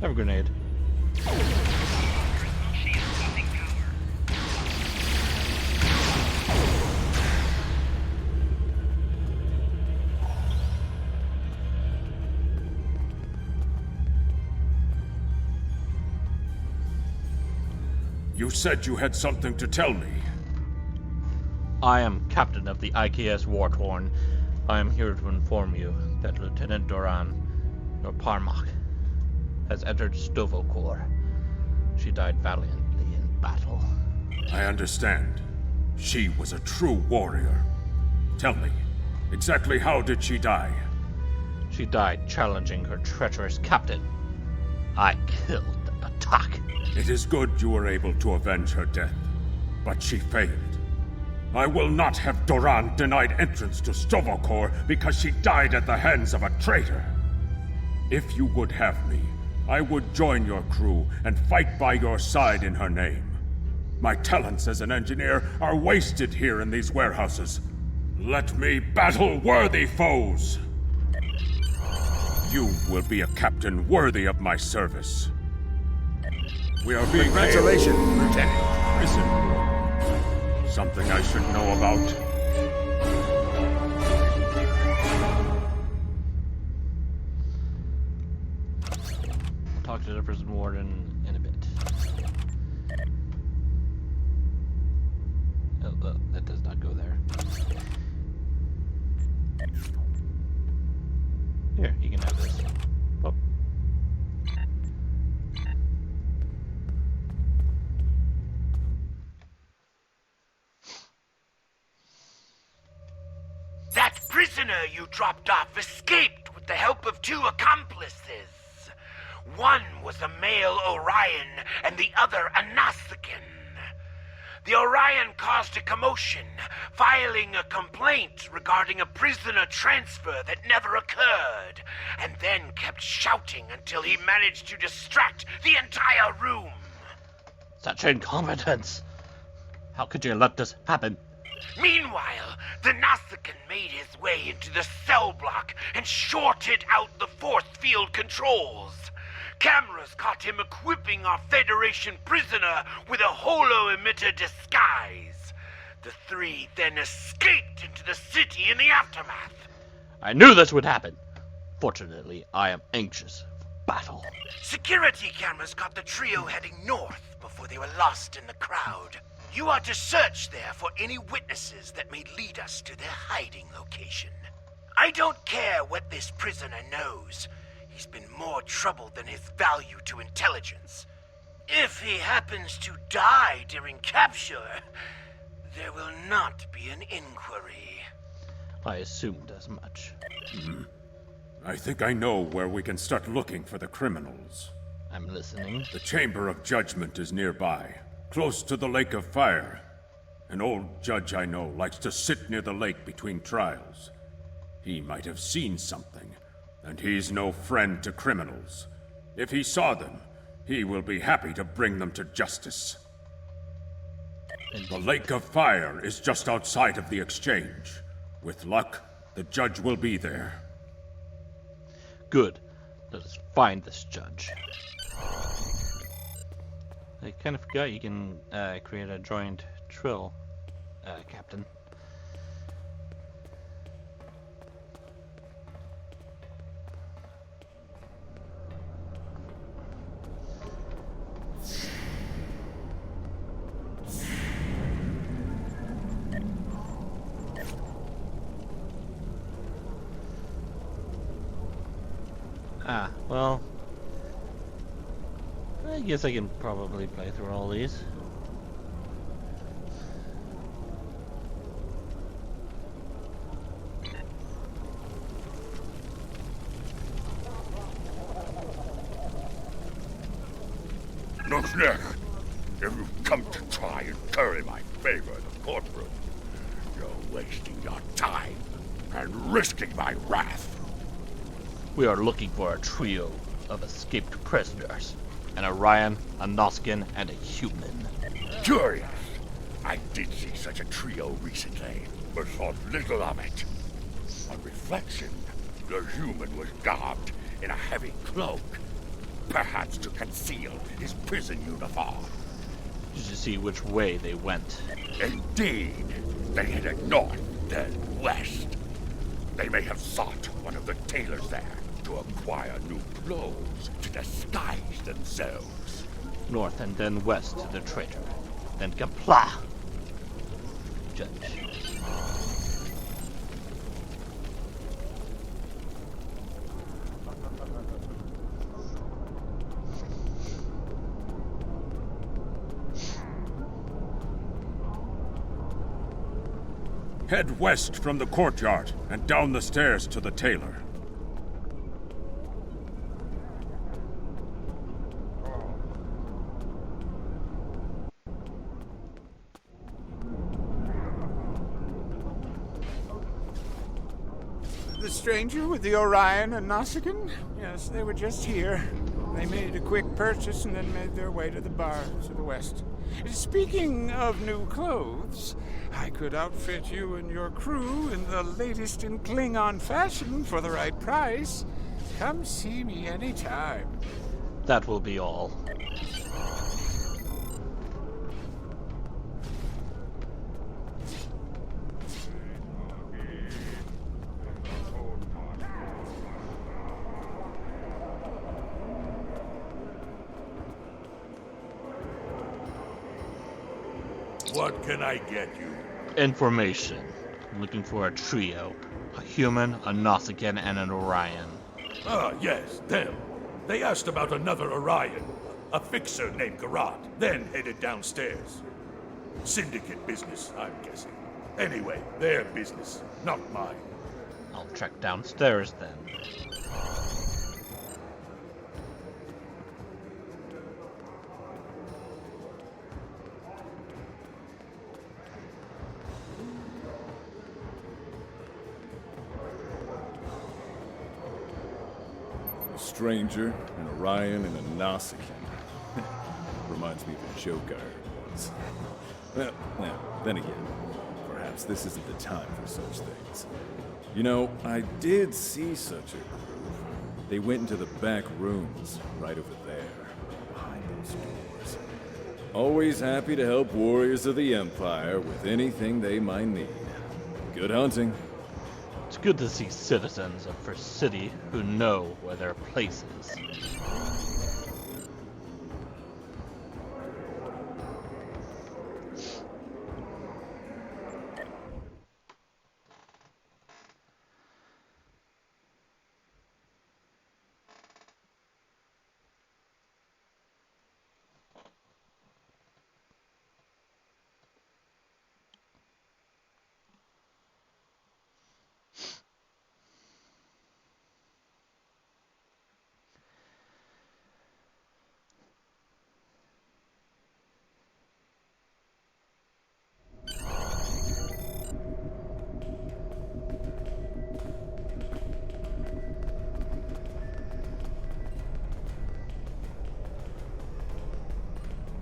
Have a grenade. You said you had something to tell me. I am captain of the IKS Warthorn. I am here to inform you that Lieutenant Doran, or Parmak, has entered Stovokor. She died valiantly in battle. I understand. She was a true warrior. Tell me, exactly how did she die? She died challenging her treacherous captain. I killed the attack. It is good you were able to avenge her death, but she failed. I will not have Doran denied entrance to Stovokor because she died at the hands of a traitor. If you would have me, I would join your crew and fight by your side in her name. My talents as an engineer are wasted here in these warehouses. Let me battle worthy foes! You will be a captain worthy of my service. We are being Congratulations, Lieutenant. Prison warden. Something I should know about. I'll talk to the prison warden in a bit. Oh, that does not go there. Here, you can have this. Oh. That prisoner you dropped off escaped with the help of 2 accomplices. One was a male Orion and the other a Nausicaan. The Orion caused a commotion, filing a complaint regarding a prisoner transfer that never occurred, and then kept shouting until he managed to distract the entire room. Such incompetence! How could you let this happen? Meanwhile, the Nausicaan made his way into the cell block and shorted out the force field controls. Cameras caught him equipping our Federation prisoner with a holo-emitter disguise. The 3 then escaped into the city in the aftermath. I knew this would happen. Fortunately, I am anxious for battle. Security cameras caught the trio heading north before they were lost in the crowd. You are to search there for any witnesses that may lead us to their hiding location. I don't care what this prisoner knows. He's been more trouble than his value to intelligence. If he happens to die during capture, there will not be an inquiry. I assumed as much. I think I know where we can start looking for the criminals. I'm listening. The Chamber of Judgment is nearby, close to the Lake of Fire. An old judge I know likes to sit near the lake between trials. He might have seen something, and he's no friend to criminals. If he saw them, he will be happy to bring them to justice. The Lake of Fire is just outside of the exchange. With luck, the judge will be there. Good. Let us find this judge. I kind of forgot you can create a joint trill, Captain. Well, I guess I can probably play through all these. Nuxneck, if you come to try and curry my favor in the courtroom, you're wasting your time and risking my wrath. We are looking for a trio of escaped prisoners. An Orion, a Nausicaan, and a human. Curious. I did see such a trio recently, but thought little of it. On reflection, the human was garbed in a heavy cloak, perhaps to conceal his prison uniform. Did you see which way they went? Indeed. They headed north, then west. They may have sought one of the tailors there to acquire new clothes to disguise themselves. North and then west to the traitor. Then comply. Judge. Head west from the courtyard and down the stairs to the tailor. The stranger with the Orion and Nausicaan? Yes, they were just here. They made a quick purchase and then made their way to the bar to the west. Speaking of new clothes, I could outfit you and your crew in the latest in Klingon fashion for the right price. Come see me anytime. That will be all. What can I get you? Information. I'm looking for a trio. A human, a Nausicaan, and an Orion. Ah, yes, them. They asked about another Orion. A fixer named Garrot, then headed downstairs. Syndicate business, I'm guessing. Anyway, their business, not mine. I'll check downstairs then. A stranger, an Orion, and a Nausicaan. Reminds me of a joke I heard once. Well, then again, perhaps this isn't the time for such things. You know, I did see such a group. They went into the back rooms, right over there, behind those doors. Always happy to help warriors of the Empire with anything they might need. Good hunting. It's good to see citizens of First City who know where their place is.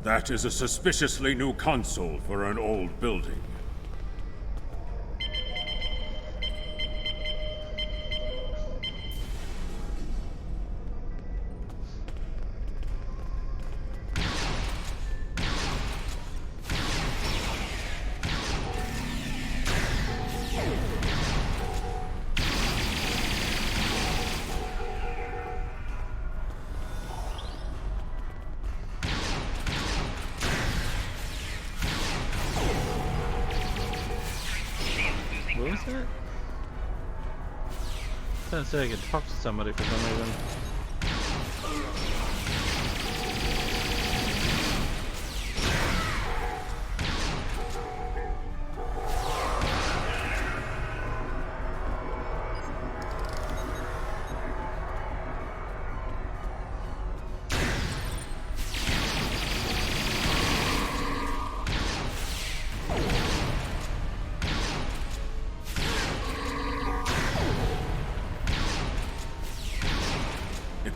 That is a suspiciously new console for an old building. What was that? I didn't say I could talk to somebody for some reason.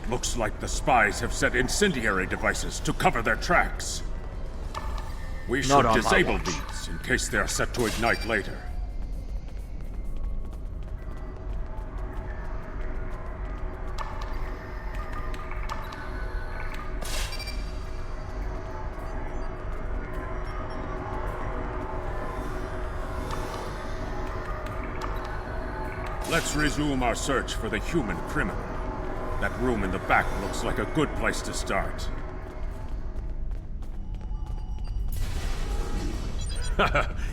Looks like the spies have set incendiary devices to cover their tracks. We should disable these in case they are set to ignite later. Let's resume our search for the human criminal. That room in the back looks like a good place to start.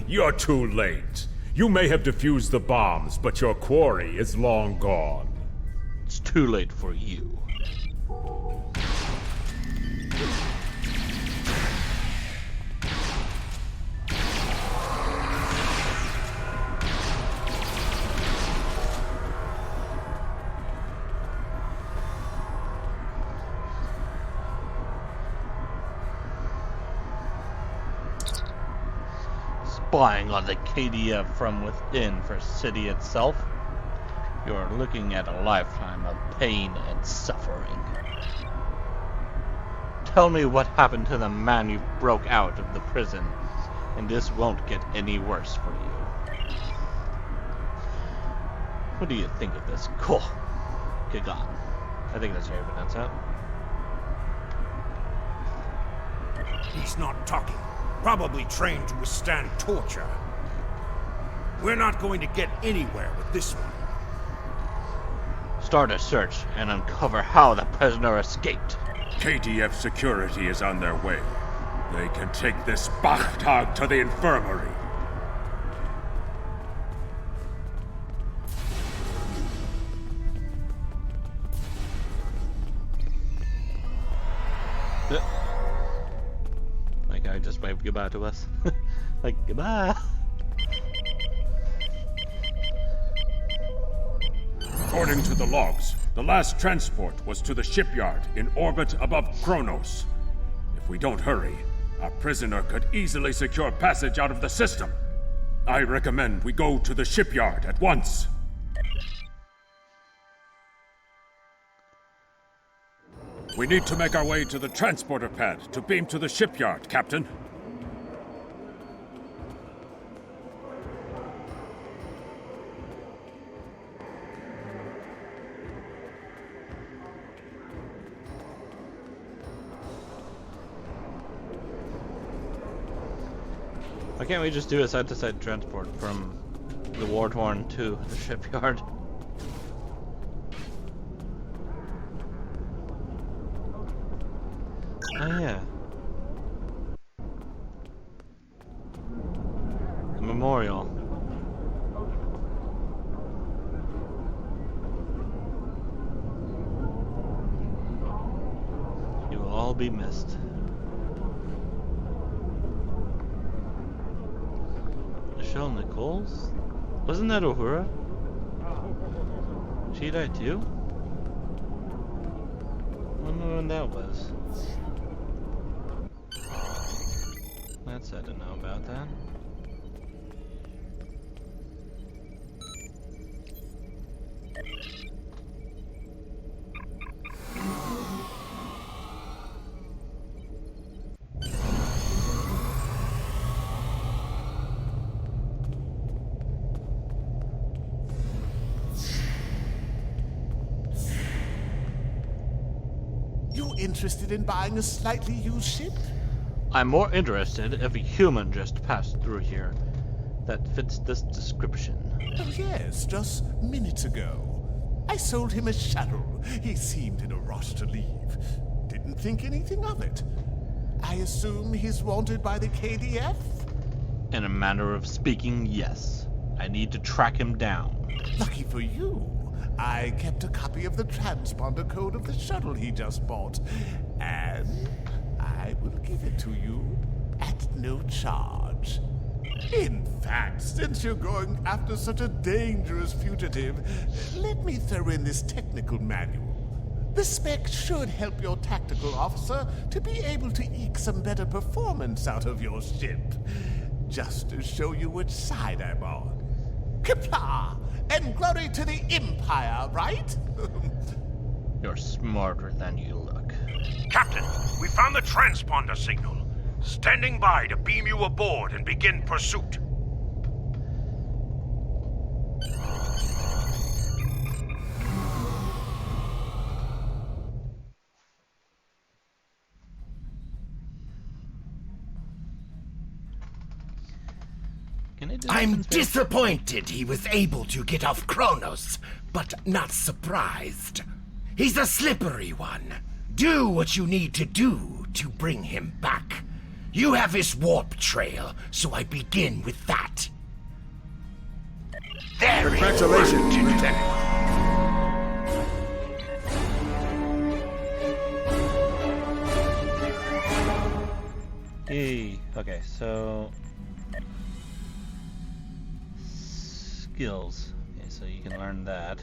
You're too late. You may have defused the bombs, but your quarry is long gone. It's too late for you. spying on the KDF from within for city itself, you are looking at a lifetime of pain and suffering. Tell me what happened to the man you broke out of the prison, and this won't get any worse for you. What do you think of this? Cool. Klingon. I think that's how you pronounce that. He's not talking. Probably trained to withstand torture. We're not going to get anywhere with this one. Start a search and uncover how the prisoner escaped. KDF security is on their way. They can take this Bachtag to the infirmary. My guy just waved goodbye to us. Like, goodbye. According to the logs, the last transport was to the shipyard in orbit above Kronos. If we don't hurry, our prisoner could easily secure passage out of the system. I recommend we go to the shipyard at once. We need to make our way to the transporter pad to beam to the shipyard, Captain. Why can't we just do a side-to-side transport from the war-torn to the shipyard? Oh yeah. The memorial. You will all be missed. Michelle Nichols? Wasn't that Uhura? She died too? I wonder when that was. That's sad to know about that. You interested in buying a slightly used ship? I'm more interested if a human just passed through here that fits this description. Oh yes, just minutes ago. I sold him a shuttle. He seemed in a rush to leave. Didn't think anything of it. I assume he's wanted by the KDF? In a manner of speaking, yes. I need to track him down. Lucky for you, I kept a copy of the transponder code of the shuttle he just bought. And I will give it to you at no charge. In fact, since you're going after such a dangerous fugitive, let me throw in this technical manual. The spec should help your tactical officer to be able to eke some better performance out of your ship. Just to show you which side I'm on. Kapla! And glory to the Empire, right? You're smarter than you look. Captain, we found the transponder signal. Standing by to beam you aboard and begin pursuit. I'm disappointed he was able to get off Kronos, but not surprised. He's a slippery one. Do what you need to do to bring him back. You have his warp trail, so I begin with that. Very Congratulations, good. Lieutenant. Hey, okay, so skills. Okay, so you can learn that.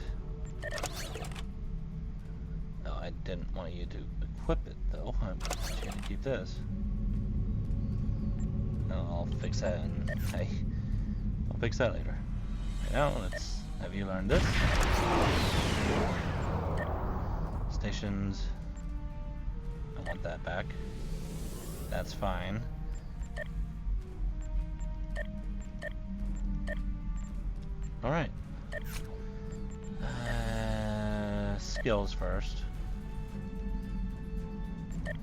No, I didn't want you to equip it though. I'm just going to keep this. I'll fix that, and hey, I'll fix that later. Right now, let's have you learn this. Stations. I want that back. That's fine. Alright. Skills first. Let's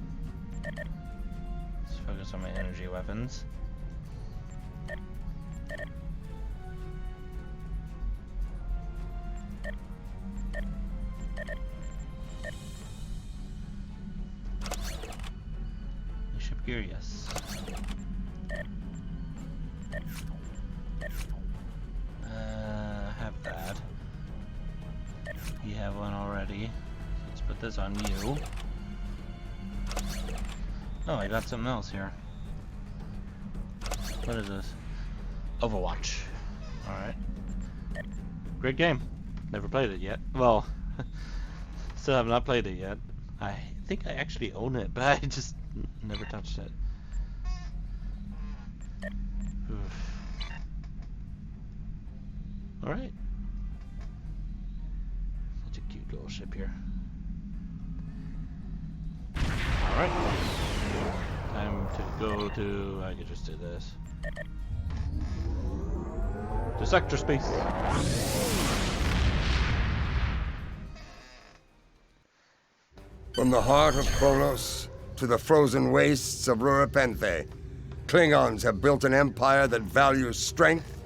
focus on my energy weapons. Ship gear, yes. Have that. You have one already. Let's put this on you. Oh, I got something else here. What is this? Overwatch. Alright. Great game. Never played it yet. Well, still have not played it yet. I think I actually own it, but I just never touched it. Alright. Such a cute little ship here. Alright. Time to go to... I could just do this. To sector space. From the heart of Kronos to the frozen wastes of Rurapenthe, Klingons have built an empire that values strength,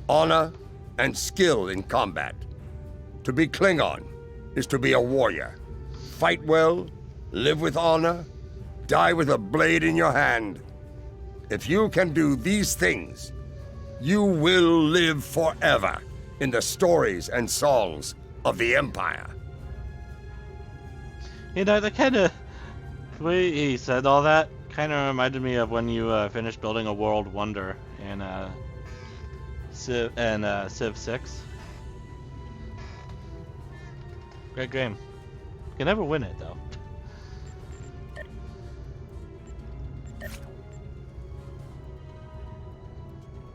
honor, and skill in combat. To be Klingon is to be a warrior. Fight well, live with honor, die with a blade in your hand. If you can do these things, you will live forever in the stories and songs of the Empire. You know, the kind of way he said all that kind of reminded me of when you finished building a world wonder in Civ 6. Great game. You can never win it though.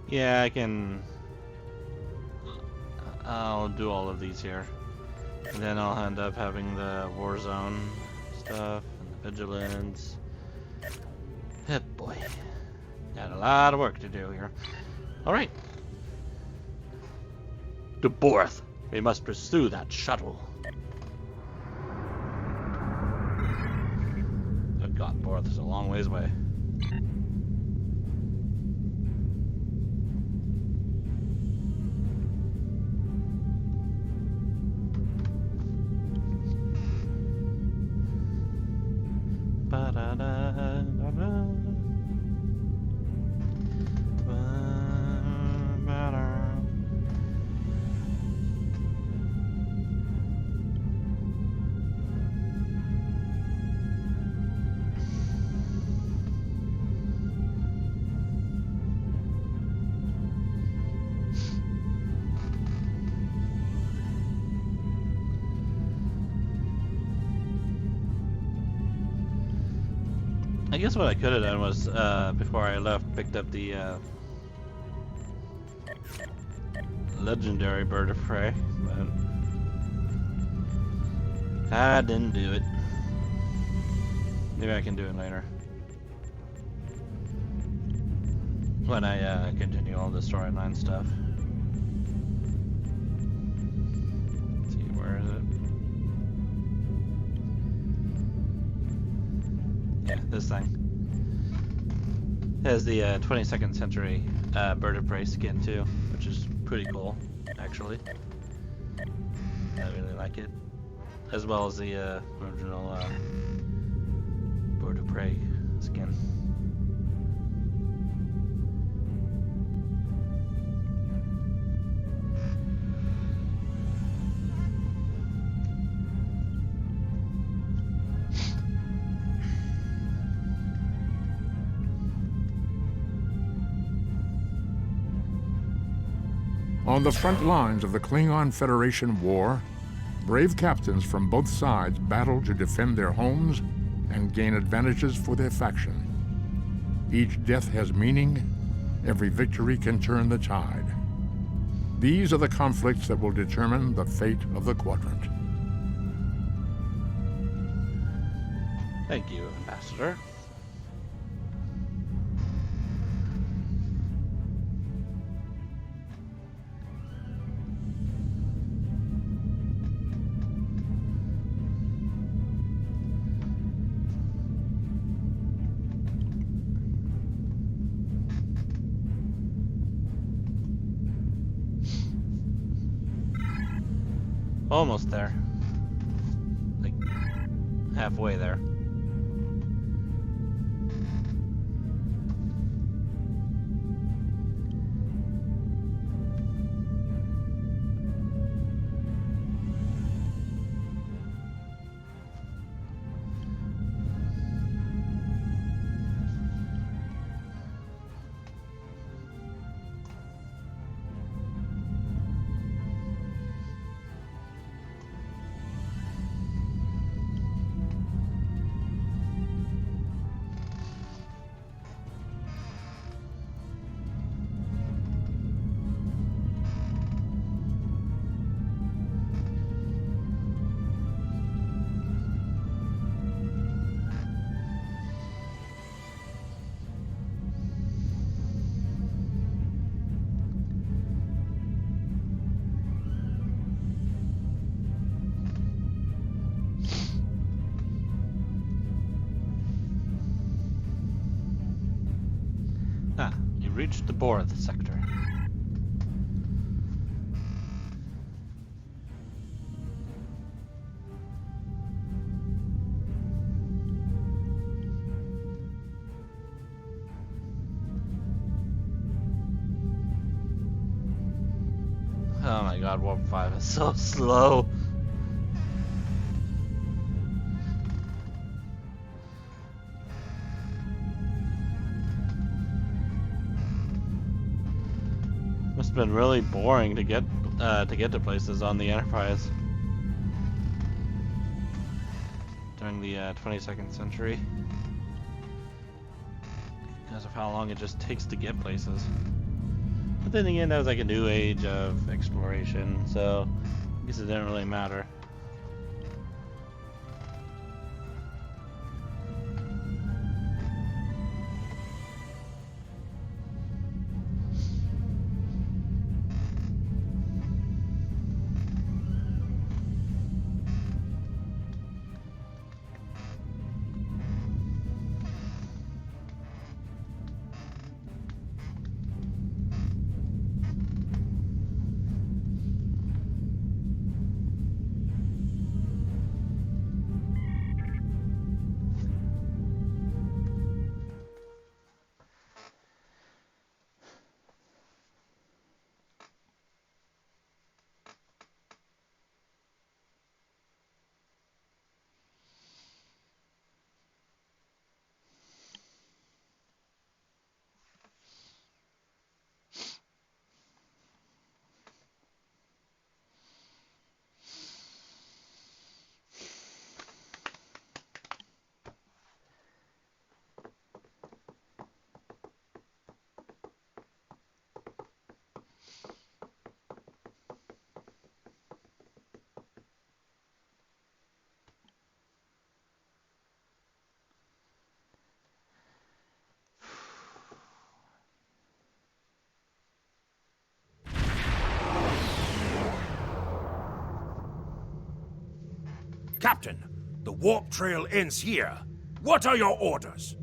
Yeah, I can. I'll do all of these here. And then I'll end up having the Warzone stuff and the Vigilance. Oh boy. Got a lot of work to do here. Alright. To Borth. We must pursue that shuttle. Good God, Borth is a long ways away. I guess what I could have done was, before I left, picked up the legendary bird of prey, but I didn't do it. Maybe I can do it later. When I continue all the storyline stuff. Let's see, where is it? Yeah, this thing. It has the 22nd century bird of prey skin too, which is pretty cool, actually. I really like it. As well as the original bird of prey skin. On the front lines of the Klingon Federation war, brave captains from both sides battle to defend their homes and gain advantages for their faction. Each death has meaning every victory can turn the tide. These are the conflicts that will determine the fate of the quadrant. Thank you, Ambassador. Almost there. Like, halfway there. Ah, you reached the Borth sector. Oh my god, Warp 5 is so slow. Must have been really boring to get to places on the Enterprise during the 22nd century because of how long it just takes to get places. But then again, that was like a new age of exploration, so I guess it didn't really matter. Captain, the warp trail ends here. What are your orders?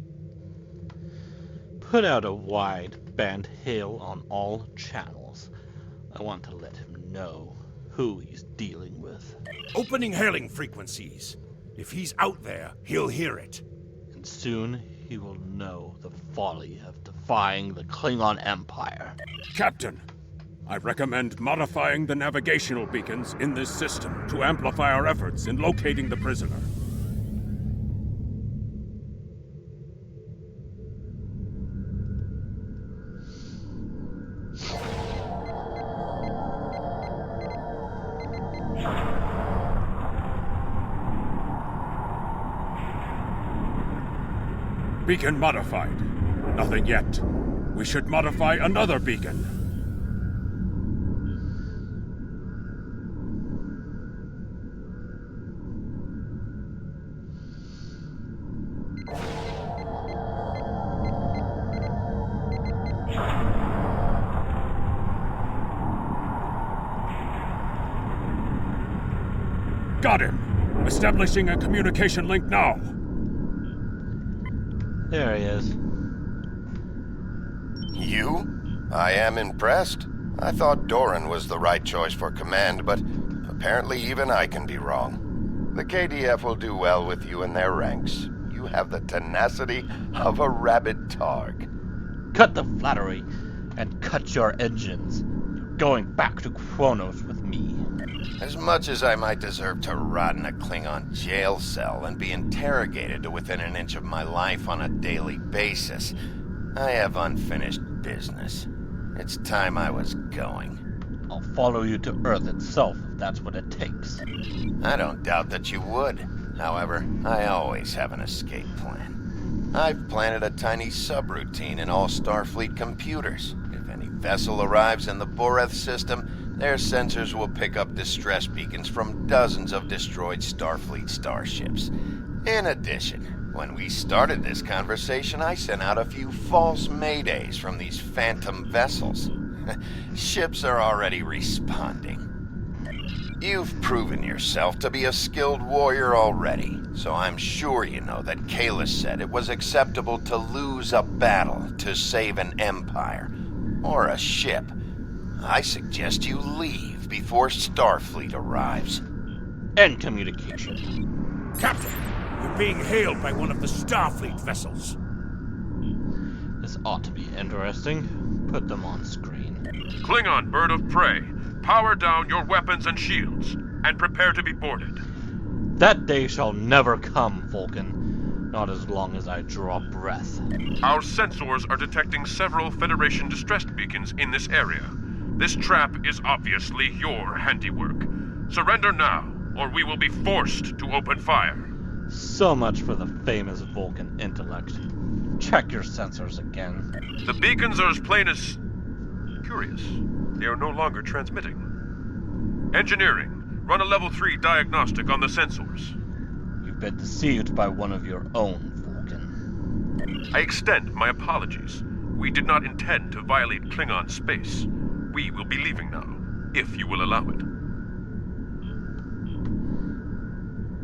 Put out a wide band hail on all channels. I want to let him know who he's dealing with. Opening hailing frequencies. If he's out there, he'll hear it. And soon he will know the folly of defying the Klingon Empire. Captain, I recommend modifying the navigational beacons in this system to amplify our efforts in locating the prisoner. Beacon modified. Nothing yet. we should modify another beacon. Got him! Establishing a communication link now. There he is. You? I am impressed. I thought Doran was the right choice for command, but apparently even I can be wrong. The KDF will do well with you in their ranks. You have the tenacity of a rabid targ. Cut the flattery and cut your engines. You're going back to Kronos with me. As much as I might deserve to rot in a Klingon jail cell and be interrogated to within an inch of my life on a daily basis, I have unfinished business. It's time I was going. I'll follow you to Earth itself if that's what it takes. I don't doubt that you would. However, I always have an escape plan. I've planted a tiny subroutine in all Starfleet computers. If any vessel arrives in the Boreth system, their sensors will pick up distress beacons from dozens of destroyed Starfleet starships. In addition, when we started this conversation, I sent out a few false maydays from these phantom vessels. Ships are already responding. You've proven yourself to be a skilled warrior already, so I'm sure you know that Kalis said it was acceptable to lose a battle to save an empire, or a ship. I suggest you leave before Starfleet arrives. End communication. Captain, you're being hailed by one of the Starfleet vessels. This ought to be interesting. Put them on screen. Klingon bird of prey, power down your weapons and shields, and prepare to be boarded. That day shall never come, Vulcan. Not as long as I draw breath. Our sensors are detecting several Federation distressed beacons in this area. This trap is obviously your handiwork. Surrender now, or we will be forced to open fire. So much for the famous Vulcan intellect. Check your sensors again. The beacons are as plain as... curious. They are no longer transmitting. Engineering, run a level 3 diagnostic on the sensors. You've been deceived by one of your own, Vulcan. I extend my apologies. We did not intend to violate Klingon space. We will be leaving now, if you will allow it.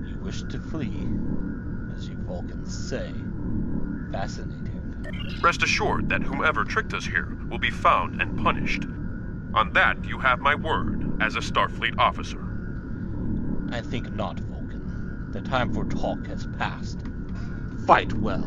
You wish to flee, as you Vulcans say. Fascinating. Rest assured that whomever tricked us here will be found and punished. On that, you have my word as a Starfleet officer. I think not, Vulcan. The time for talk has passed. Fight well.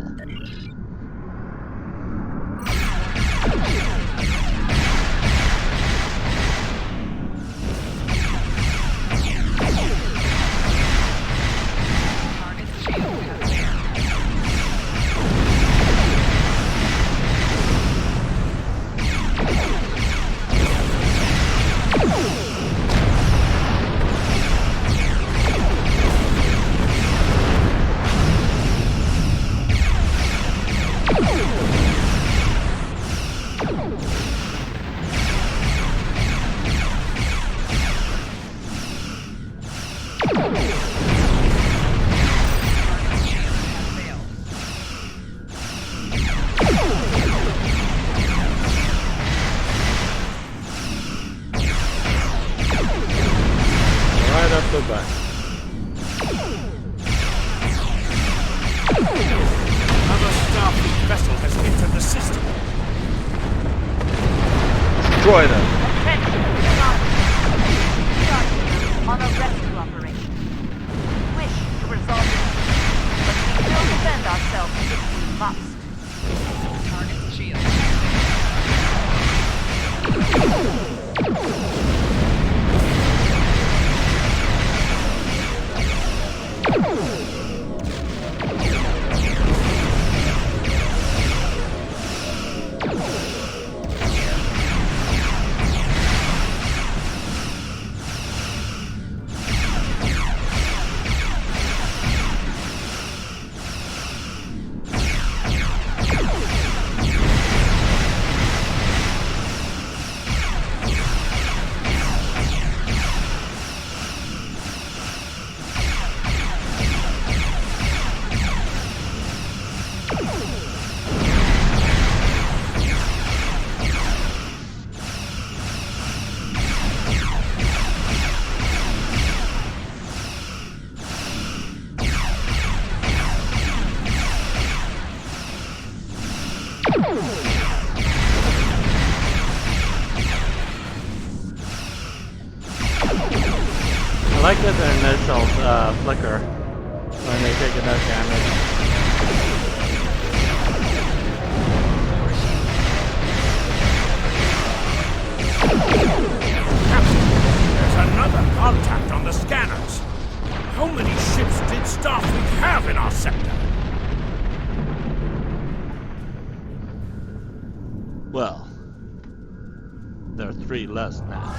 Another Starfleet vessel has entered the system. Destroy them. Attention, on a rescue operation. We wish to resolve this, but we will defend ourselves if we must. Target shield. initials flicker when they take enough damage. There's another contact on the scanners. How many ships did Starfleet have in our sector? Well, there are 3 less now.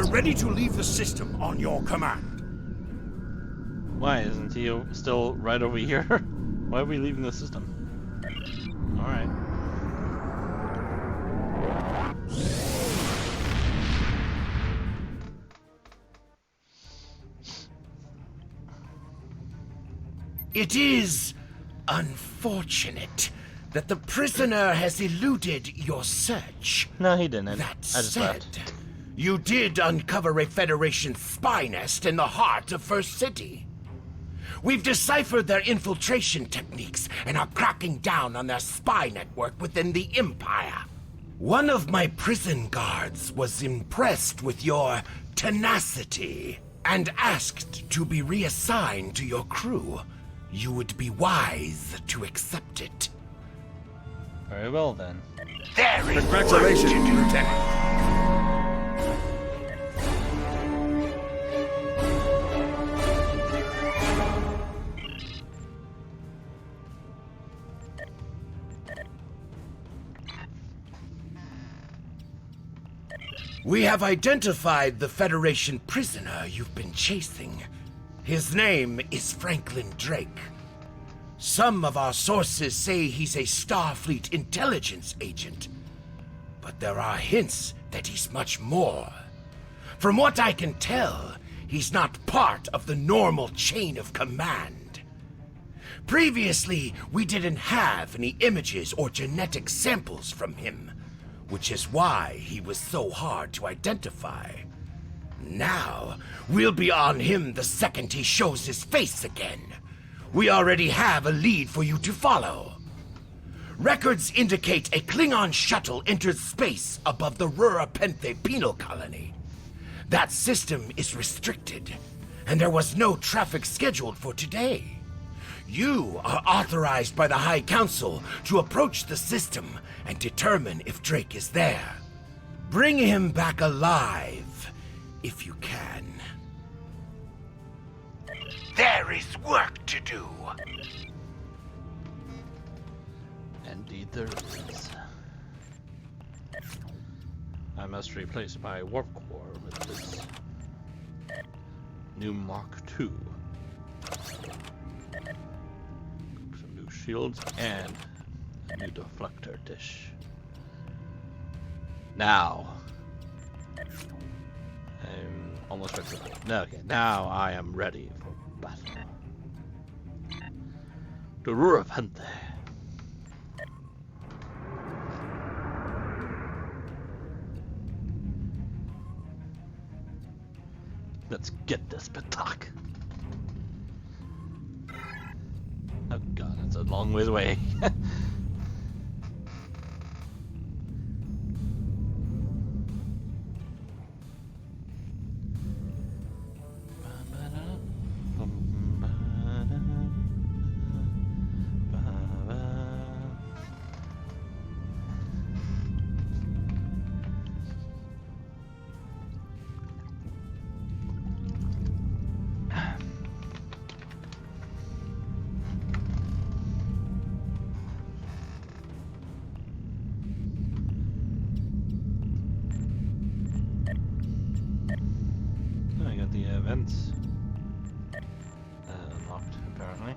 Ready to leave the system on your command. Why isn't he still right over here? Why are we leaving the system? Alright. It is unfortunate that the prisoner has eluded your search. No, he didn't. That I just said, left. you did uncover a Federation spy nest in the heart of First City. We've deciphered their infiltration techniques and are cracking down on their spy network within the Empire. One of my prison guards was impressed with your tenacity and asked to be reassigned to your crew. You would be wise to accept it. Very well then. There is Congratulations, work to do. Lieutenant. We have identified the Federation prisoner you've been chasing. His name is Franklin Drake. Some of our sources say he's a Starfleet intelligence agent, but there are hints that he's much more. From what I can tell, he's not part of the normal chain of command. Previously, we didn't have any images or genetic samples from him, which is why he was so hard to identify. Now, we'll be on him the second he shows his face again. We already have a lead for you to follow. Records indicate a Klingon shuttle entered space above the Rurapenthe penal colony. That system is restricted, and there was no traffic scheduled for today. You are authorized by the High Council to approach the system and determine if Drake is there. Bring him back alive, if you can. There is work to do. Indeed there is. I must replace my warp core with this new Mark II. Some new shields and a new deflector dish. Now, I'm almost ready for battle. No, okay, now I am ready for battle. to Rurapente. Let's get this Batak. Oh god, that's a long ways away. I got the events unlocked, apparently.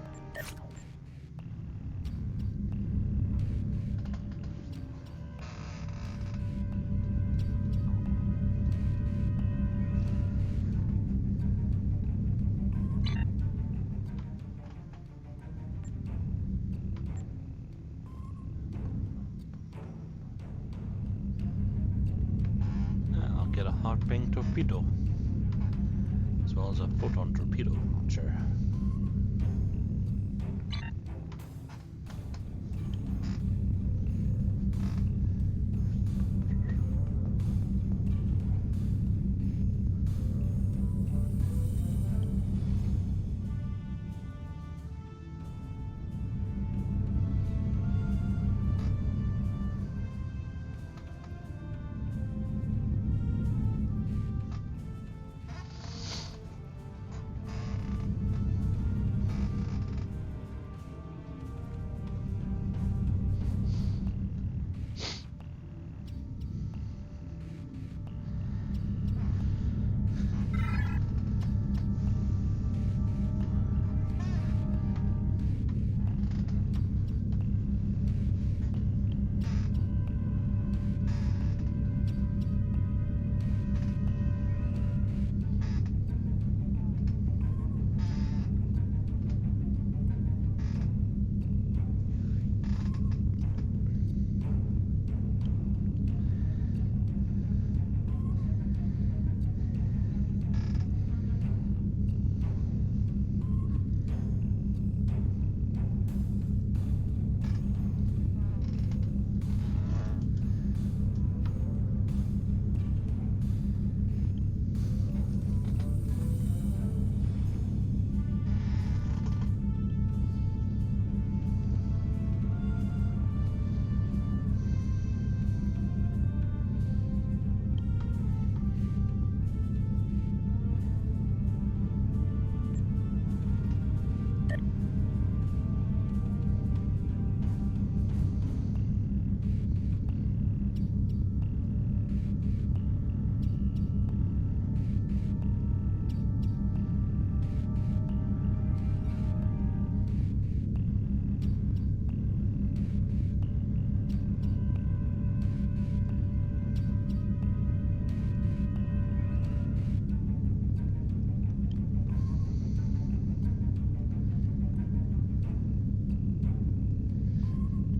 I'll get a hard-bang torpedo, as well as a photon torpedo launcher.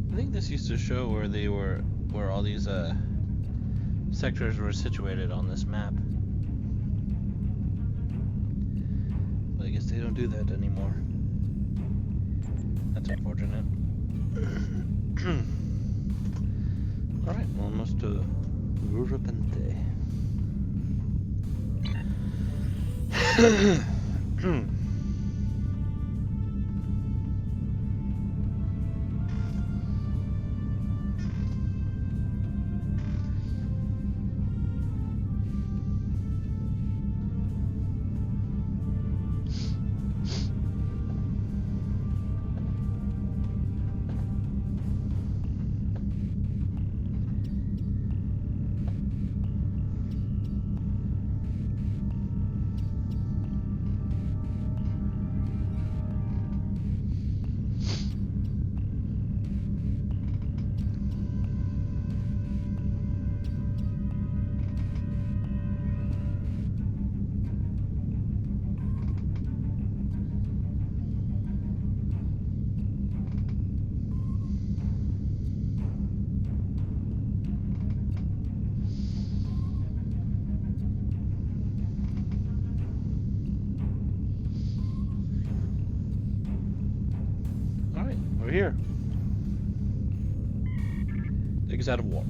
I think this used to show where all these sectors were situated on this map. But I guess they don't do that anymore. That's unfortunate. Alright, well, almost to Rurapente. Take us out of warp.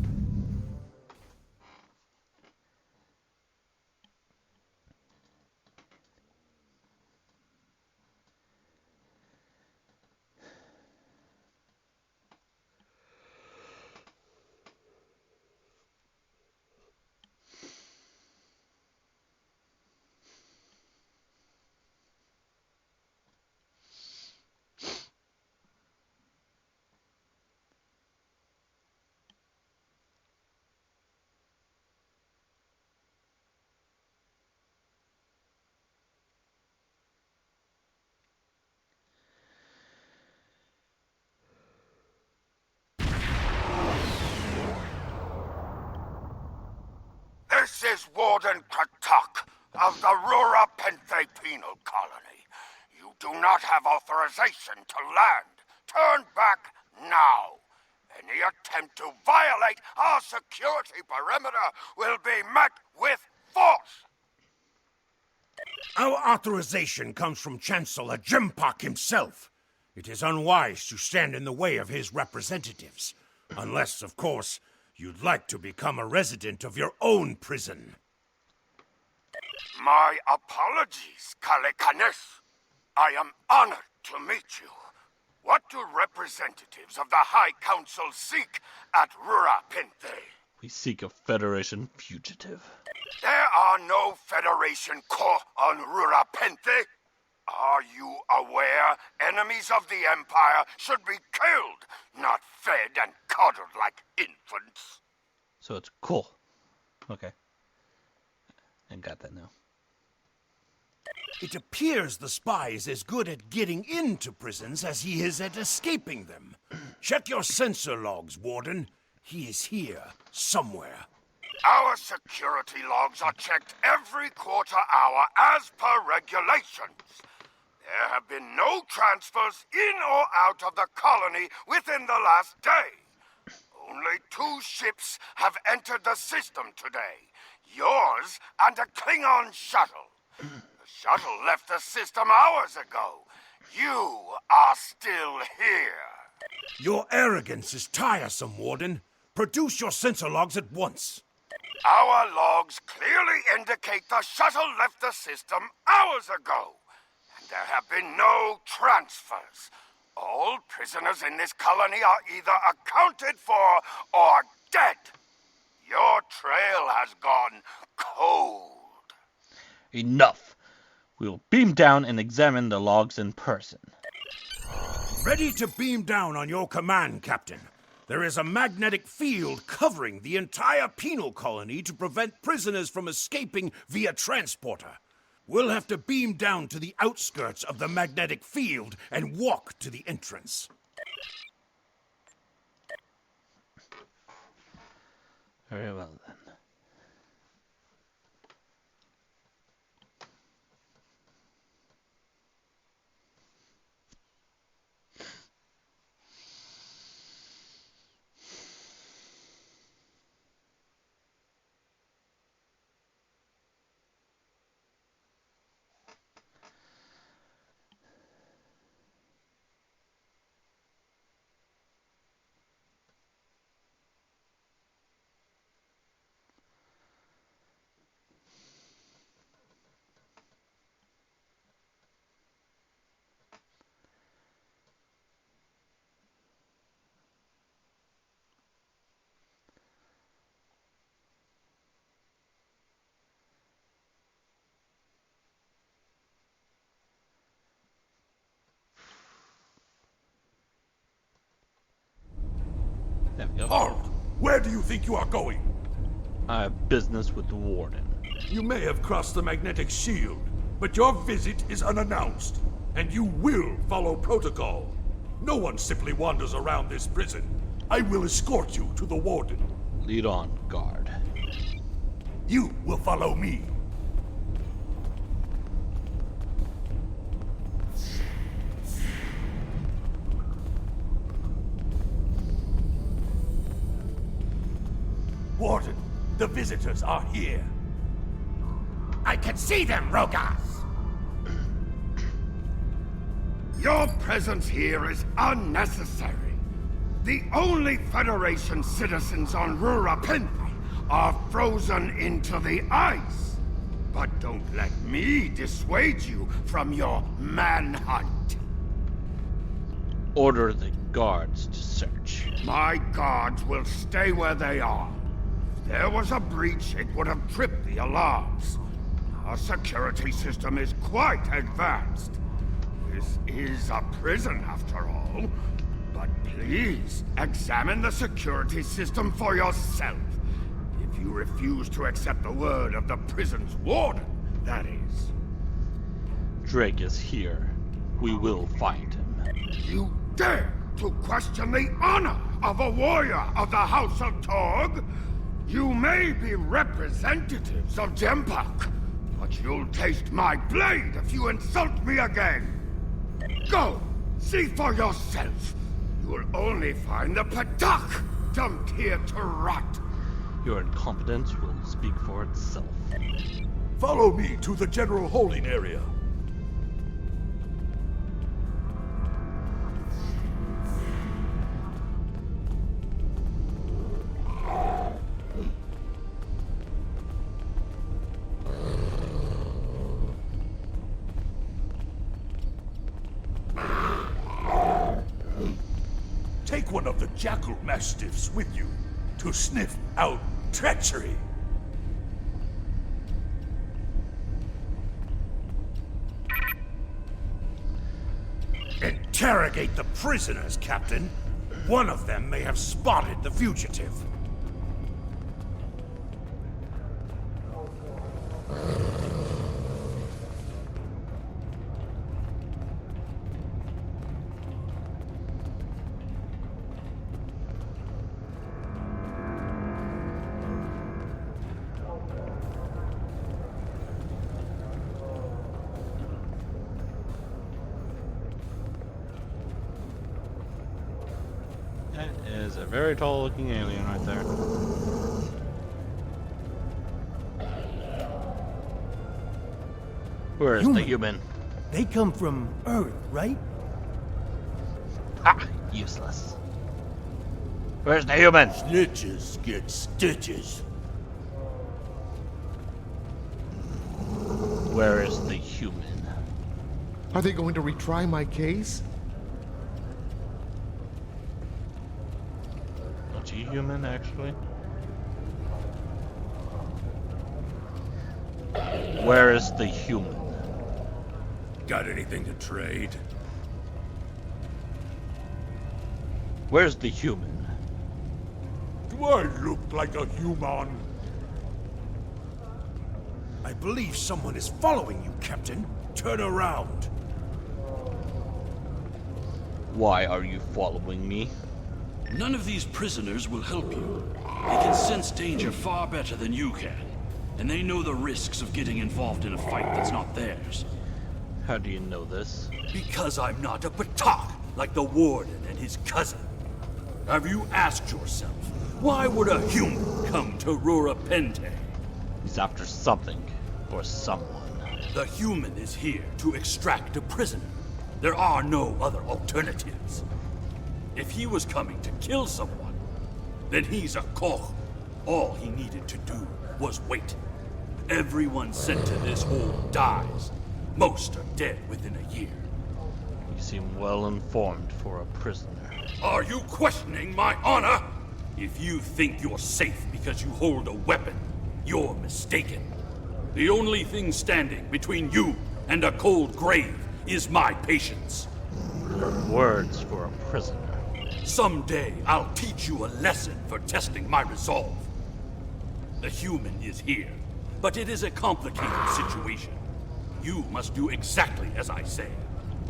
This is Warden Kratok of the Rura Penthe Penal Colony. You do not have authorization to land. Turn back now. Any attempt to violate our security perimeter will be met with force. Our authorization comes from Chancellor Jimpak himself. It is unwise to stand in the way of his representatives. Unless, of course, you'd like to become a resident of your own prison. My apologies, Kalekanes. I am honored to meet you. What do representatives of the High Council seek at Rura Penthe? We seek a Federation fugitive. There are no Federation corps on Rura Penthe. Are you aware enemies of the Empire should be killed, not fed and coddled like infants? So it's cool. Okay. I got that now. It appears the spy is as good at getting into prisons as he is at escaping them. Check your sensor logs, Warden. He is here, somewhere. Our security logs are checked every quarter hour as per regulations. There have been no transfers in or out of the colony within the last day. Only 2 ships have entered the system today. Yours and a Klingon shuttle. The shuttle left the system hours ago. You are still here. Your arrogance is tiresome, Warden. Produce your sensor logs at once. Our logs clearly indicate the shuttle left the system hours ago. And there have been no transfers. All prisoners in this colony are either accounted for or dead. Your trail has gone cold. Enough. We will beam down and examine the logs in person. Ready to beam down on your command, Captain. There is a magnetic field covering the entire penal colony to prevent prisoners from escaping via transporter. We'll have to beam down to the outskirts of the magnetic field and walk to the entrance. Very well then. There we go. Halt! Where do you think you are going? I have business with the Warden. You may have crossed the magnetic shield, but your visit is unannounced, and you will follow protocol. No one simply wanders around this prison. I will escort you to the Warden. Lead on, guard. You will follow me. Warden, the visitors are here. I can see them, Rogas! Your presence here is unnecessary. The only Federation citizens on Rurapenthe are frozen into the ice. But don't let me dissuade you from your manhunt. Order the guards to search. My guards will stay where they are. If there was a breach, it would have tripped the alarms. Our security system is quite advanced. This is a prison, after all. But please, examine the security system for yourself. If you refuse to accept the word of the prison's warden, that is. Drake is here. We will find him. You dare to question the honor of a warrior of the House of Torg? You may be representatives of Jempak, but you'll taste my blade if you insult me again. Go, see for yourself. You'll only find the Patak dumped here to rot. Your incompetence will speak for itself. Follow me to the general holding area. Take one of the jackal mastiffs with you to sniff out treachery. Interrogate the prisoners, Captain. One of them may have spotted the fugitive. That is a very tall looking alien right there. Where is the human? They come from Earth, right? Ah, useless. Where's the human? Snitches get stitches. Where is the human? Are they going to retry my case? Was he human, actually? Where is the human? Got anything to trade? Where's the human? Do I look like a human? I believe someone is following you, Captain. Turn around. Why are you following me? None of these prisoners will help you. They can sense danger far better than you can. And they know the risks of getting involved in a fight that's not theirs. How do you know this? Because I'm not a Patak like the Warden and his cousin. Have you asked yourself, why would a human come to Rurapenthe? He's after something or someone. The human is here to extract a prisoner. There are no other alternatives. If he was coming to kill someone, then he's a Koch. All he needed to do was wait. Everyone sent to this hold dies. Most are dead within a year. You seem well informed for a prisoner. Are you questioning my honor? If you think you're safe because you hold a weapon, you're mistaken. The only thing standing between you and a cold grave is my patience. Words for a prisoner. Someday I'll teach you a lesson for testing my resolve. The human is here, but it is a complicated situation. You must do exactly as I say.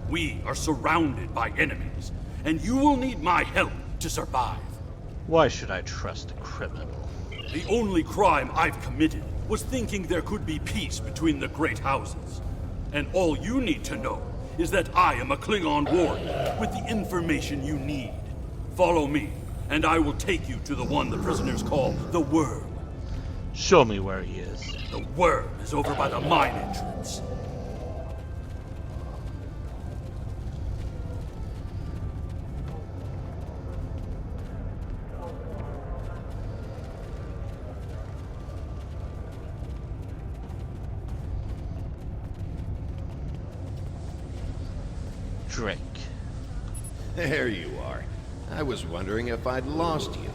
We are surrounded by enemies, and you will need my help to survive. Why should I trust a criminal? The only crime I've committed was thinking there could be peace between the great houses. And all you need to know is that I am a Klingon warrior with the information you need. Follow me, and I will take you to the one the prisoners call the Worm. Show me where he is. The Worm is over by the mine entrance. Drake. There you are. I was wondering if I'd lost you.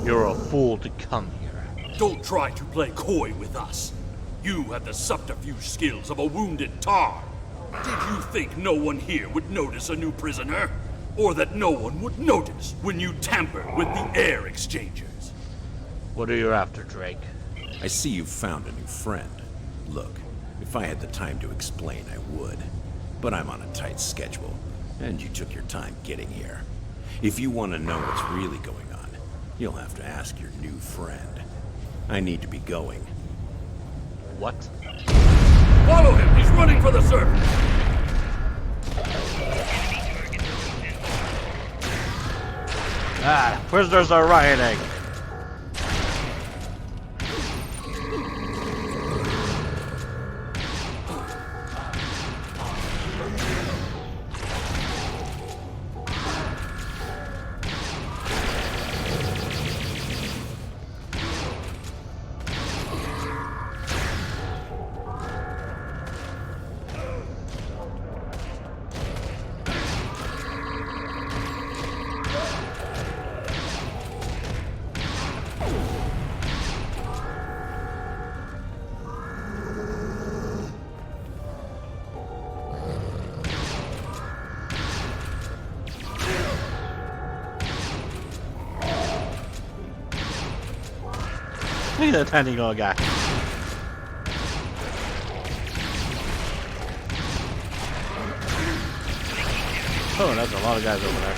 You're a fool to come here. Don't try to play coy with us. You have the subterfuge skills of a wounded tar. Did you think no one here would notice a new prisoner? Or that no one would notice when you tamper with the air exchangers? What are you after, Drake? I see you've found a new friend. Look, if I had the time to explain, I would. But I'm on a tight schedule, and you took your time getting here. If you want to know what's really going on, you'll have to ask your new friend. I need to be going. What? Follow him! He's running for the surface! Ah, prisoners are rioting. Look at that tiny little guy. Oh, that's a lot of guys over there.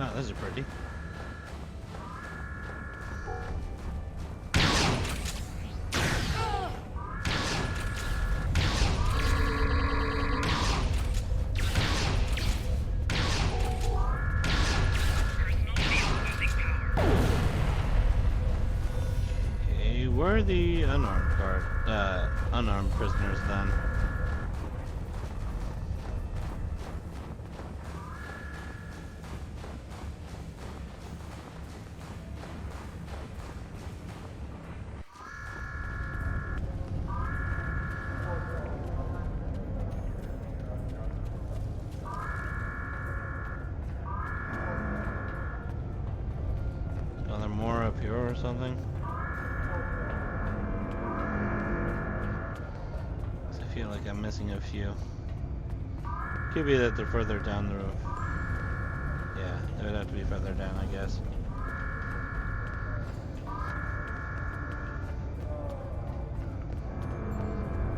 Oh, those are pretty. Okay, where are the unarmed prisoners then? More up here or something? I feel like I'm missing a few. Could be that they're further down the road. Yeah, they would have to be further down, I guess.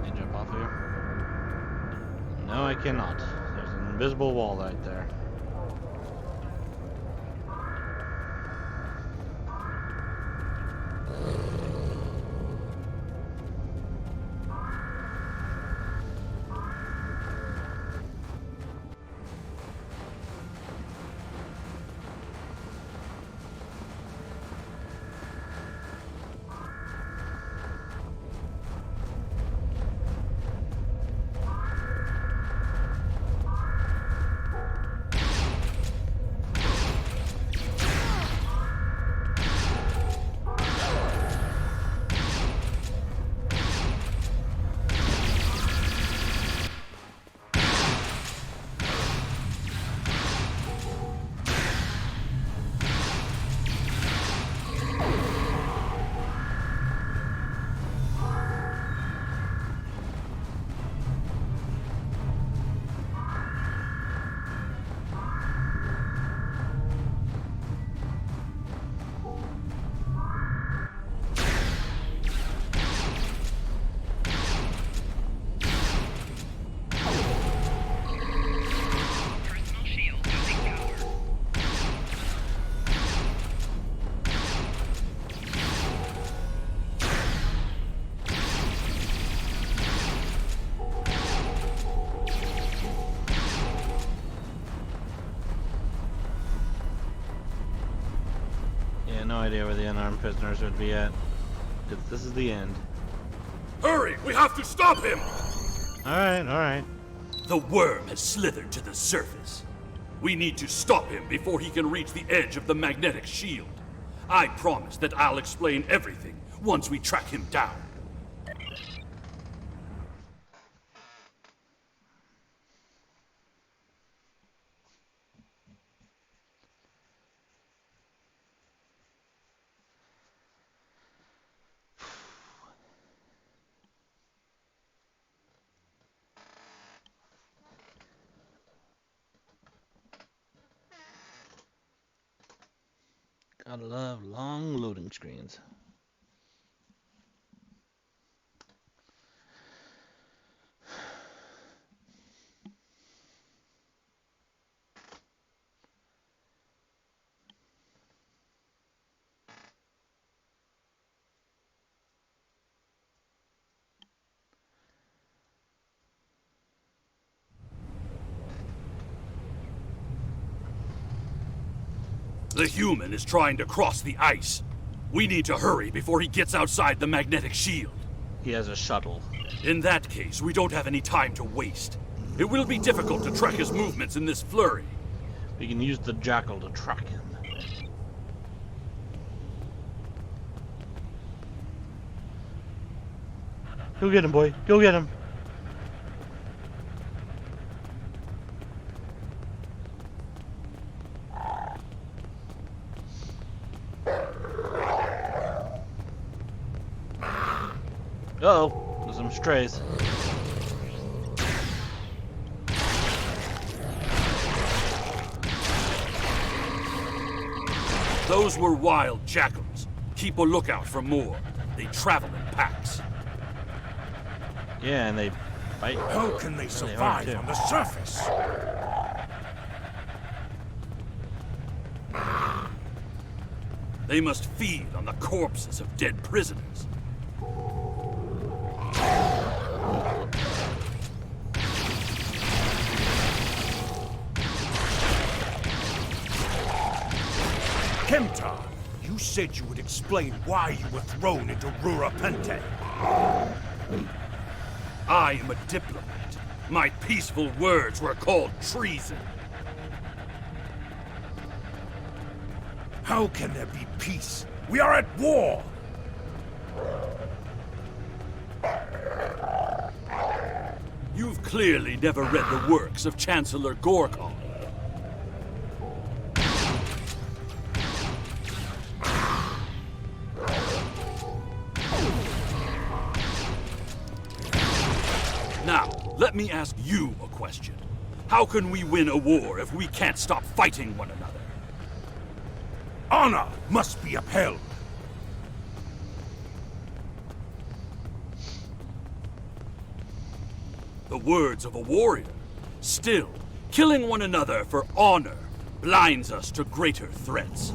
Can I jump off here? No, I cannot. There's an invisible wall right there. idea where the unarmed prisoners would be at. Because this is the end. Hurry! We have to stop him! Alright. The worm has slithered to the surface. We need to stop him before he can reach the edge of the magnetic shield. I promise that I'll explain everything once we track him down. Gotta love long loading screens. The human is trying to cross the ice. We need to hurry before he gets outside the magnetic shield. He has a shuttle. In that case, we don't have any time to waste. It will be difficult to track his movements in this flurry. We can use the jackal to track him. Go get him, boy. Go get him. Uh-oh, there's some strays. Those were wild jackals. Keep a lookout for more. They travel in packs. Yeah, and they bite. How can they survive on the surface? They must feed on the corpses of dead prisoners. Kemtar, you said you would explain why you were thrown into Rurapente. I am a diplomat. My peaceful words were called treason. How can there be peace? We are at war! You've clearly never read the works of Chancellor Gorkon. Now, let me ask you a question. How can we win a war if we can't stop fighting one another? Honor must be upheld. The words of a warrior. Still, killing one another for honor blinds us to greater threats.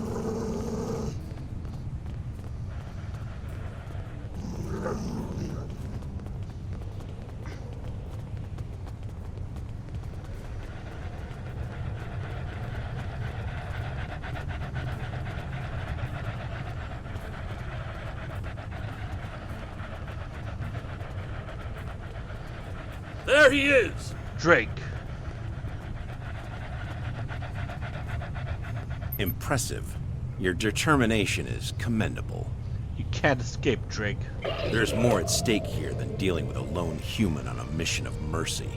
There he is! Drake. Impressive. Your determination is commendable. You can't escape, Drake. There's more at stake here than dealing with a lone human on a mission of mercy.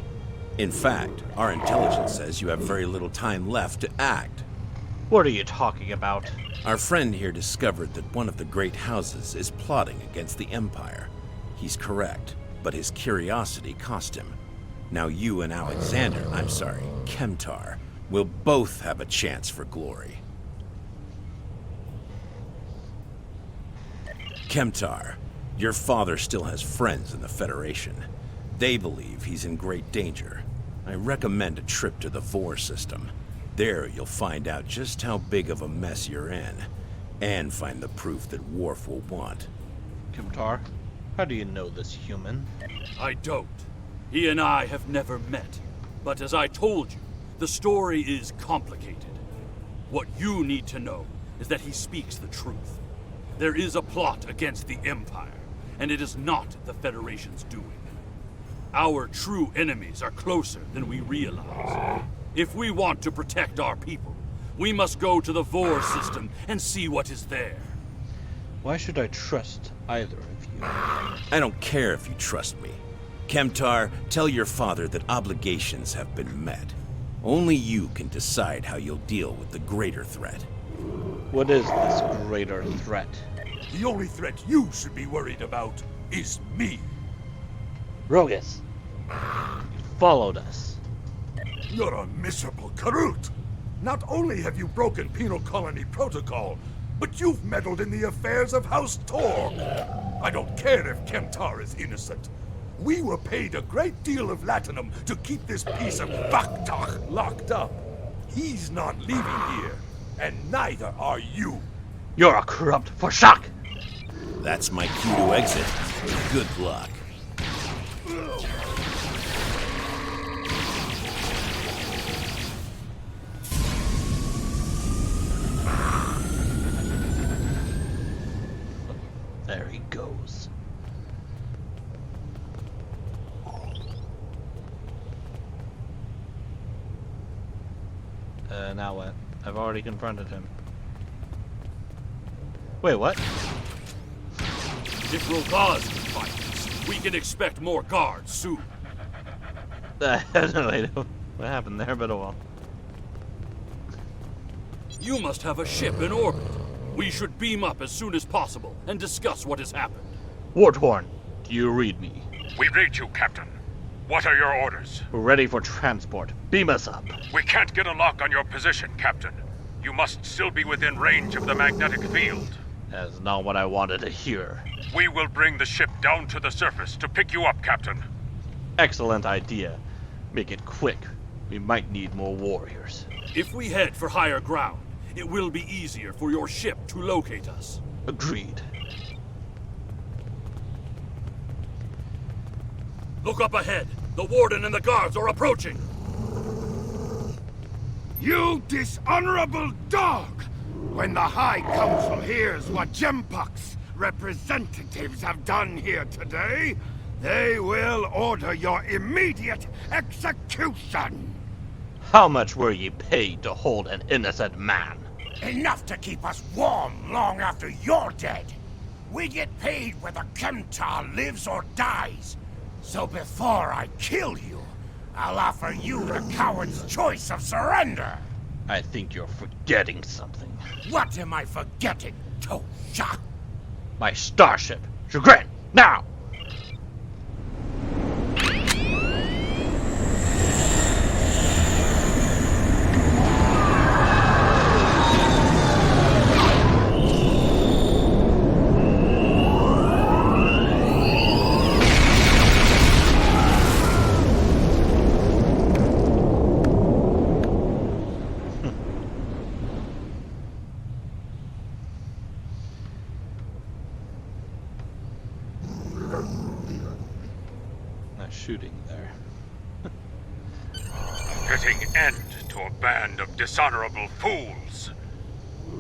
In fact, our intelligence says you have very little time left to act. What are you talking about? Our friend here discovered that one of the great houses is plotting against the Empire. He's correct, but his curiosity cost him. Now you and Kemtar, will both have a chance for glory. Kemtar, your father still has friends in the Federation. They believe he's in great danger. I recommend a trip to the Vor system. There you'll find out just how big of a mess you're in, and find the proof that Worf will want. Kemtar, how do you know this human? I don't. He and I have never met. But as I told you, the story is complicated. What you need to know is that he speaks the truth. There is a plot against the Empire, and it is not the Federation's doing. Our true enemies are closer than we realize. If we want to protect our people, we must go to the Vor system and see what is there. Why should I trust either of you? I don't care if you trust me. Kemtar, tell your father that obligations have been met. Only you can decide how you'll deal with the greater threat. What is this greater threat? The only threat you should be worried about is me. Rogus, you followed us. You're a miserable Karut. Not only have you broken penal colony protocol, but you've meddled in the affairs of House Torg. I don't care if Kemtar is innocent. We were paid a great deal of latinum to keep this piece of Bakhtach locked up. He's not leaving here, and neither are you. You're a corrupt Forshak! That's my cue to exit. Good luck. There he goes. Now what? I've already confronted him. Wait, what? If Rogaz can fight us, we can expect more guards soon. I have no idea what happened there, but oh well. You must have a ship in orbit. We should beam up as soon as possible and discuss what has happened. Warthorn, do you read me? We read you, Captain. What are your orders? We're ready for transport. Beam us up. We can't get a lock on your position, Captain. You must still be within range of the magnetic field. That's not what I wanted to hear. We will bring the ship down to the surface to pick you up, Captain. Excellent idea. Make it quick. We might need more warriors. If we head for higher ground, it will be easier for your ship to locate us. Agreed. Look up ahead. The Warden and the guards are approaching. You dishonorable dog! When the High Council hears what Gempak's representatives have done here today, they will order your immediate execution! How much were ye paid to hold an innocent man? Enough to keep us warm long after you're dead. We get paid whether Kemtar lives or dies. So before I kill you, I'll offer you the coward's choice of surrender. I think you're forgetting something. What am I forgetting, Tosha? My starship! Chagrin! Now! Shooting there. Putting end to a band of dishonorable fools.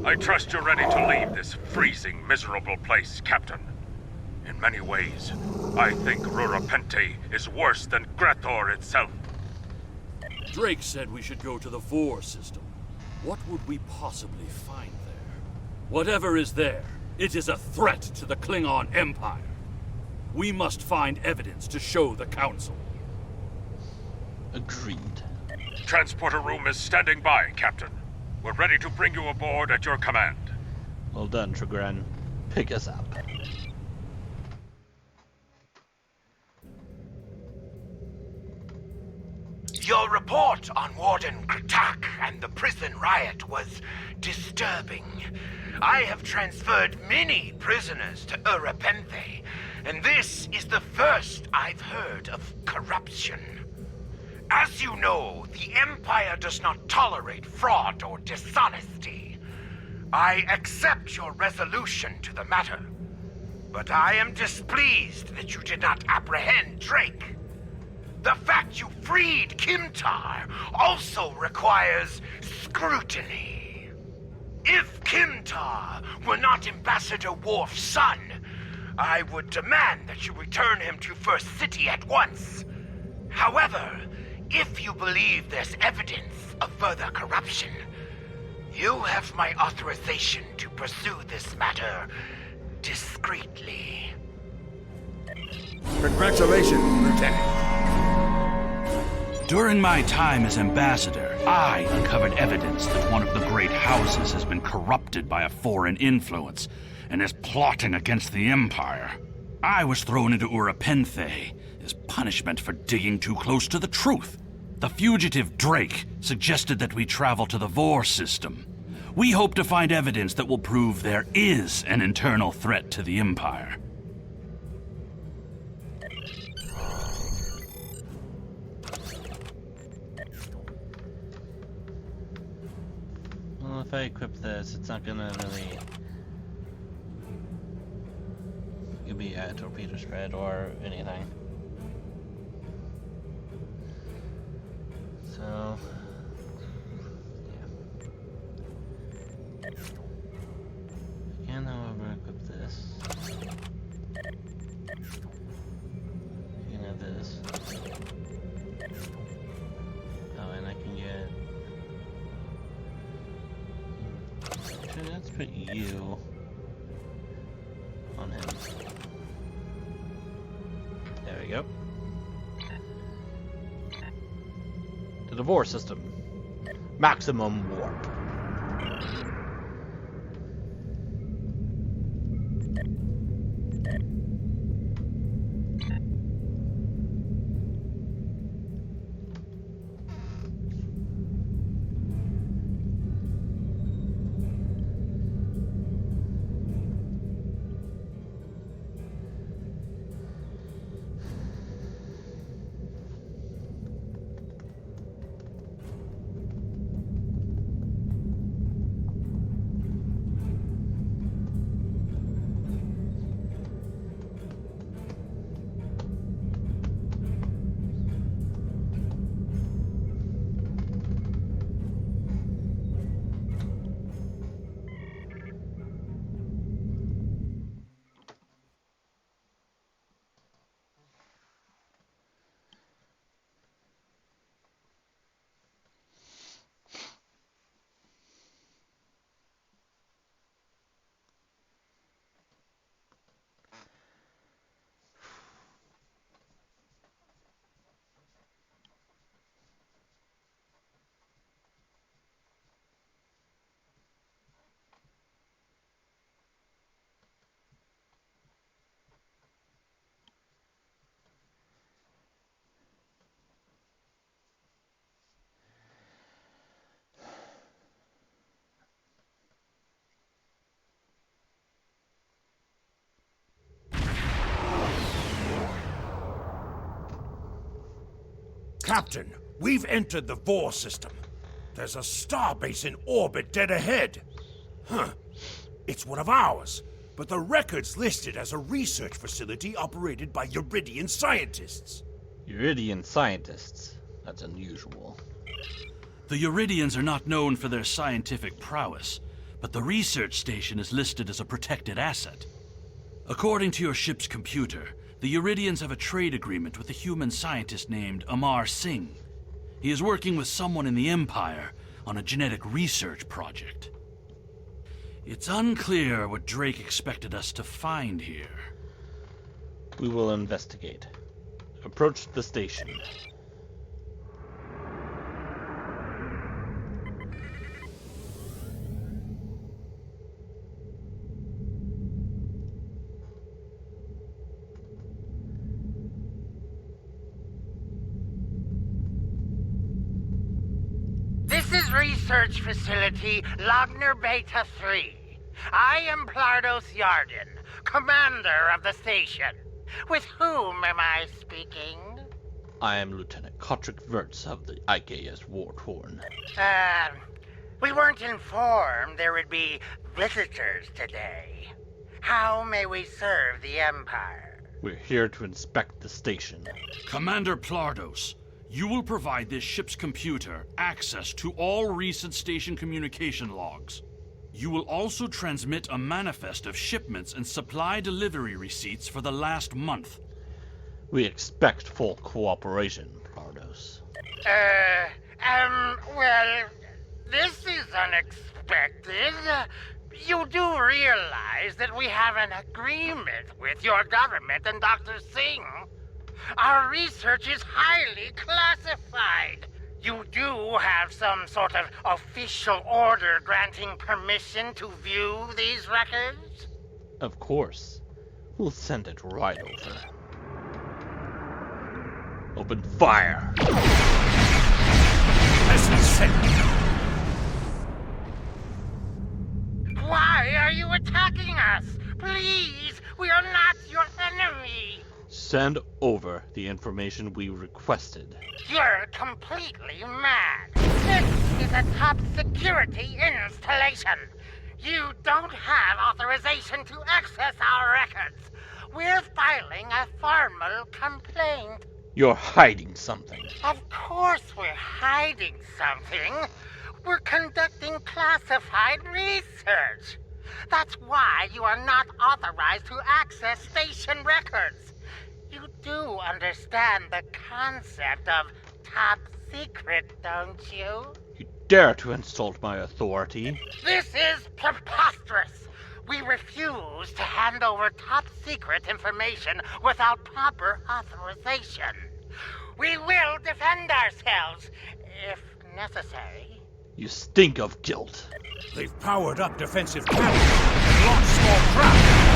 I trust you're ready to leave this freezing, miserable place, Captain. In many ways, I think Rurapente is worse than Grathor itself. Drake said we should go to the Vor system. What would we possibly find there? Whatever is there, it is a threat to the Klingon Empire. We must find evidence to show the Council. Agreed. Transporter room is standing by, Captain. We're ready to bring you aboard at your command. Well done, Chagrin. Pick us up. Your report on Warden Kratak and the prison riot was disturbing. I have transferred many prisoners to Urapenthe, and this is the first I've heard of corruption. As you know, the Empire does not tolerate fraud or dishonesty. I accept your resolution to the matter, but I am displeased that you did not apprehend Drake. The fact you freed Kimtar also requires scrutiny. If Kintar were not Ambassador Worf's son, I would demand that you return him to First City at once. However, if you believe there's evidence of further corruption, you have my authorization to pursue this matter discreetly. Congratulations, Lieutenant. During my time as ambassador, I uncovered evidence that one of the great houses has been corrupted by a foreign influence and is plotting against the Empire. I was thrown into Urapenthe as punishment for digging too close to the truth. The fugitive Drake suggested that we travel to the Vor system. We hope to find evidence that will prove there is an internal threat to the Empire. Well, if I equip this, it's not gonna really give me a torpedo spread or anything. So, yeah. I can, however, equip this. You can have this. Oh, and I can get. Actually, let's put you on him. There we go. To the Vor system. Maximum warp. Captain, we've entered the Vor system. There's a starbase in orbit dead ahead. Huh. It's one of ours, but the record's listed as a research facility operated by Uridian scientists. Uridian scientists? That's unusual. The Uridians are not known for their scientific prowess, but the research station is listed as a protected asset. According to your ship's computer, the Uridians have a trade agreement with a human scientist named Amar Singh. He is working with someone in the Empire on a genetic research project. It's unclear what Drake expected us to find here. We will investigate. Approach the station. This is Research Facility Logner Beta 3. I am Plardos Yarden, commander of the station. With whom am I speaking? I am Lieutenant Kotrick Verts of the IKS Warthorn. We weren't informed there would be visitors today. How may we serve the Empire? We're here to inspect the station. Commander Plardos, you will provide this ship's computer access to all recent station communication logs. You will also transmit a manifest of shipments and supply delivery receipts for the last month. We expect full cooperation, Pardos. Well, this is unexpected. You do realize that we have an agreement with your government and Dr. Singh. Our research is highly classified. You do have some sort of official order granting permission to view these records? Of course. We'll send it right over. Open fire! As he said. Why are you attacking us? Please, we are not your enemy. Send over the information we requested. You're completely mad. This is a top security installation. You don't have authorization to access our records. We're filing a formal complaint. You're hiding something. Of course we're hiding something. We're conducting classified research. That's why you are not authorized to access station records. You do understand the concept of top secret, don't you? You dare to insult my authority? This is preposterous. We refuse to hand over top secret information without proper authorization. We will defend ourselves, if necessary. You stink of guilt. They've powered up defensive cannons and launched small craft.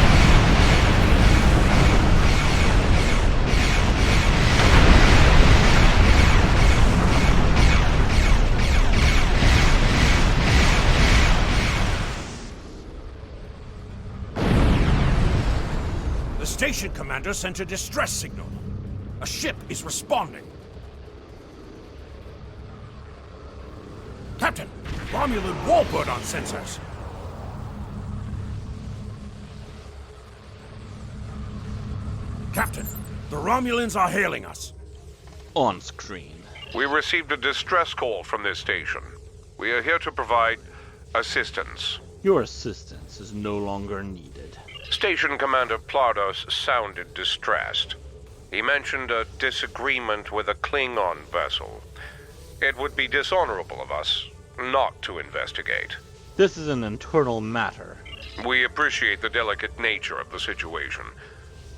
The station commander sent a distress signal. A ship is responding. Captain, Romulan warbird on sensors. Captain, the Romulans are hailing us. On screen. We received a distress call from this station. We are here to provide assistance. Your assistance is no longer needed. Station Commander Plardos sounded distressed. He mentioned a disagreement with a Klingon vessel. It would be dishonorable of us not to investigate. This is an internal matter. We appreciate the delicate nature of the situation.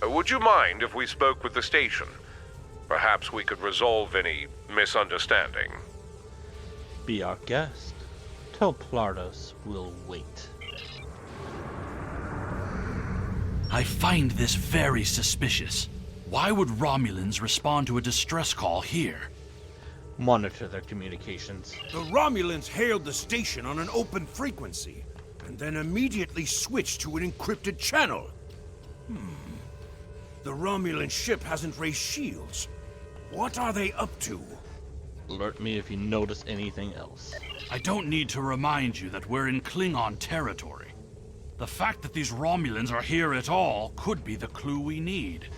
Would you mind if we spoke with the station? Perhaps we could resolve any misunderstanding. Be our guest. Tell Plardos we'll wait. I find this very suspicious. Why would Romulans respond to a distress call here? Monitor their communications. The Romulans hailed the station on an open frequency, and then immediately switched to an encrypted channel. The Romulan ship hasn't raised shields. What are they up to? Alert me if you notice anything else. I don't need to remind you that we're in Klingon territory. The fact that these Romulans are here at all could be the clue we need.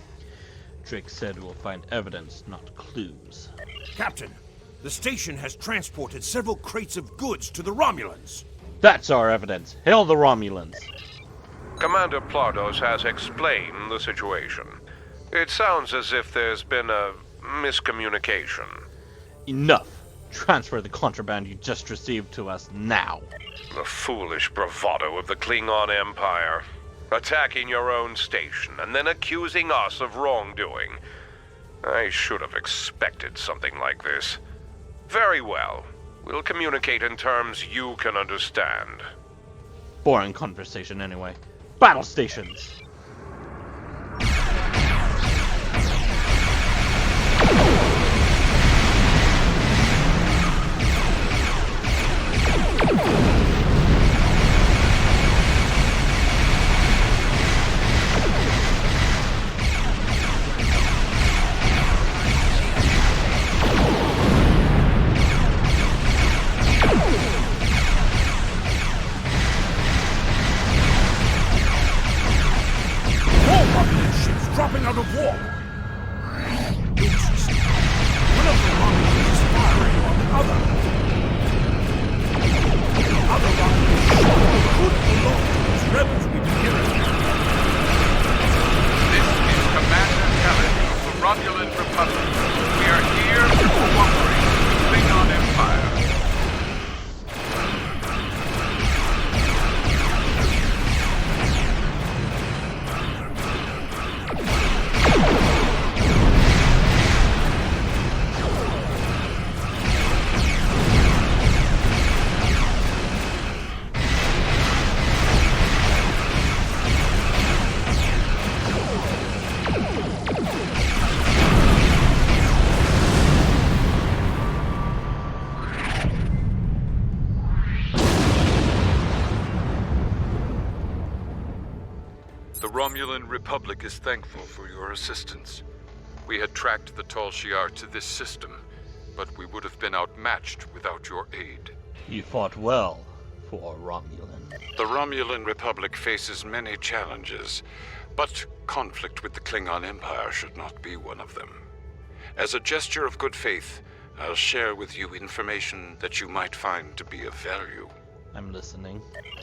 Drake said we'll find evidence, not clues. Captain, the station has transported several crates of goods to the Romulans. That's our evidence. Hail the Romulans. Commander Plardos has explained the situation. It sounds as if there's been a miscommunication. Enough. Transfer the contraband you just received to us now. The foolish bravado of the Klingon Empire. Attacking your own station and then accusing us of wrongdoing. I should have expected something like this. Very well. We'll communicate in terms you can understand. Boring conversation anyway. Battle stations! Dropping out of war. Interesting. One of the Romulans is firing on the other. Otherwise, could belong to these rebels we've been hearing about. This is Commander Kelly of the Romulan Republic. We are here to cooperate with the Klingon Empire. The Romulan Republic is thankful for your assistance. We had tracked the Tal Shiar to this system, but we would have been outmatched without your aid. You fought well for Romulan. The Romulan Republic faces many challenges, but conflict with the Klingon Empire should not be one of them. As a gesture of good faith, I'll share with you information that you might find to be of value. I'm listening.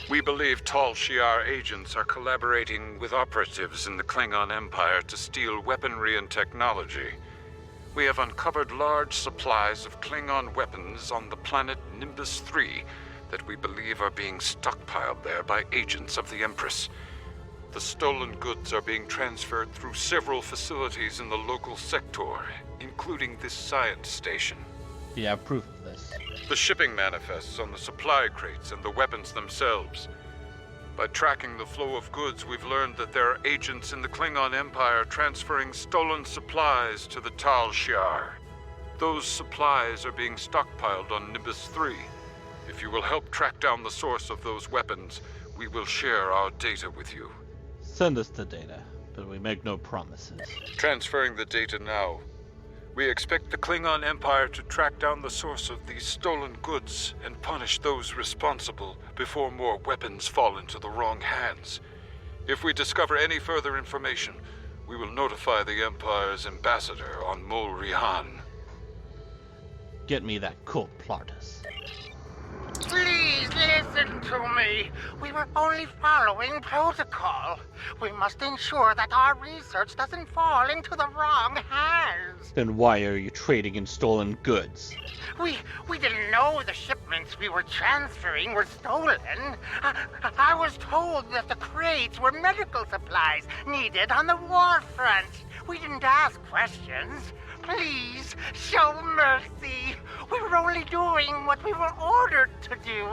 We believe Tal Shiar agents are collaborating with operatives in the Klingon Empire to steal weaponry and technology. We have uncovered large supplies of Klingon weapons on the planet Nimbus 3 that we believe are being stockpiled there by agents of the Empress. The stolen goods are being transferred through several facilities in the local sector, including this science station. Do you have proof of this? The shipping manifests on the supply crates and the weapons themselves. By tracking the flow of goods, we've learned that there are agents in the Klingon Empire transferring stolen supplies to the Tal Shiar. Those supplies are being stockpiled on Nimbus 3. If you will help track down the source of those weapons, we will share our data with you. Send us the data, but we make no promises. Transferring the data now. We expect the Klingon Empire to track down the source of these stolen goods and punish those responsible before more weapons fall into the wrong hands. If we discover any further information, we will notify the Empire's ambassador on Mol Rihan. Get me that cool Plartus. Please listen to me. We were only following protocol. We must ensure that our research doesn't fall into the wrong hands. Then why are you trading in stolen goods? We didn't know the shipments we were transferring were stolen. I was told that the crates were medical supplies needed on the war front. We didn't ask questions. Please, show mercy. We were only doing what we were ordered to do.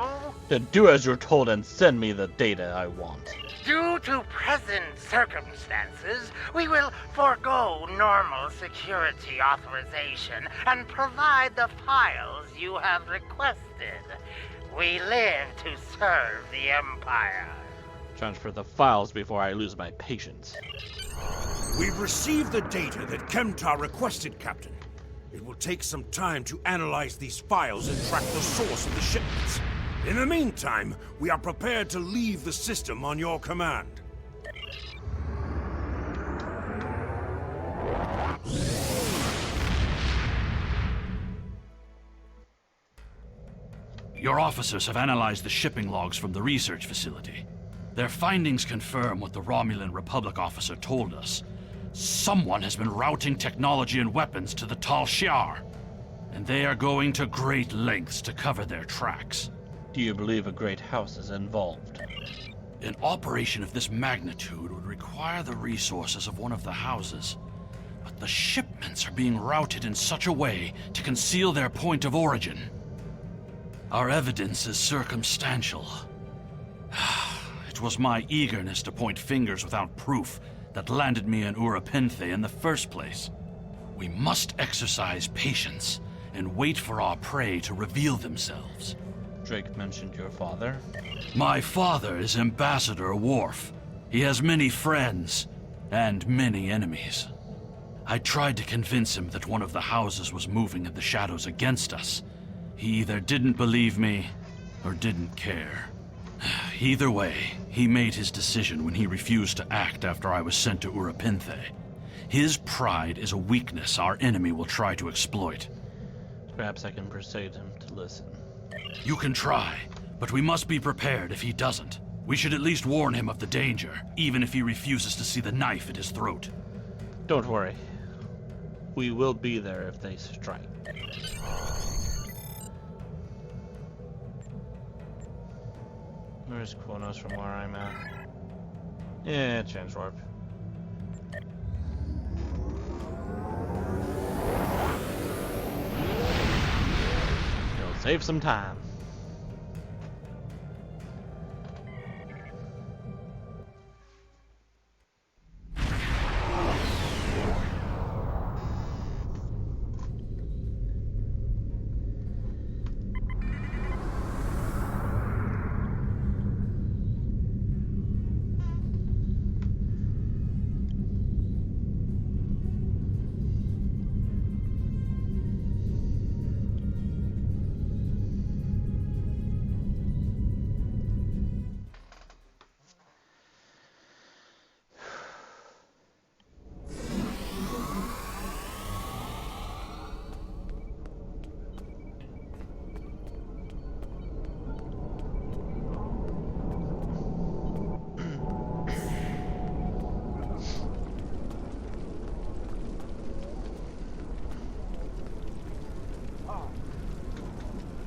Then do as you're told and send me the data I want. Due to present circumstances, we will forego normal security authorization and provide the files you have requested. We live to serve the Empire. Transfer the files before I lose my patience. We've received the data that Kemtar requested, Captain. It will take some time to analyze these files and track the source of the shipments. In the meantime, we are prepared to leave the system on your command. Your officers have analyzed the shipping logs from the research facility. Their findings confirm what the Romulan Republic officer told us. Someone has been routing technology and weapons to the Tal Shiar, and they are going to great lengths to cover their tracks. Do you believe a great house is involved? An operation of this magnitude would require the resources of one of the houses, but the shipments are being routed in such a way to conceal their point of origin. Our evidence is circumstantial. It was my eagerness to point fingers without proof that landed me in Urapenthe in the first place. We must exercise patience and wait for our prey to reveal themselves. Drake mentioned your father. My father is Ambassador Worf. He has many friends and many enemies. I tried to convince him that one of the houses was moving in the shadows against us. He either didn't believe me or didn't care. Either way, he made his decision when he refused to act after I was sent to Urapenthe. His pride is a weakness our enemy will try to exploit. Perhaps I can persuade him to listen. You can try, but we must be prepared if he doesn't. We should at least warn him of the danger, even if he refuses to see the knife at his throat. Don't worry. We will be there if they strike. Where's Kronos from where I'm at? Yeah, change warp. It'll save some time.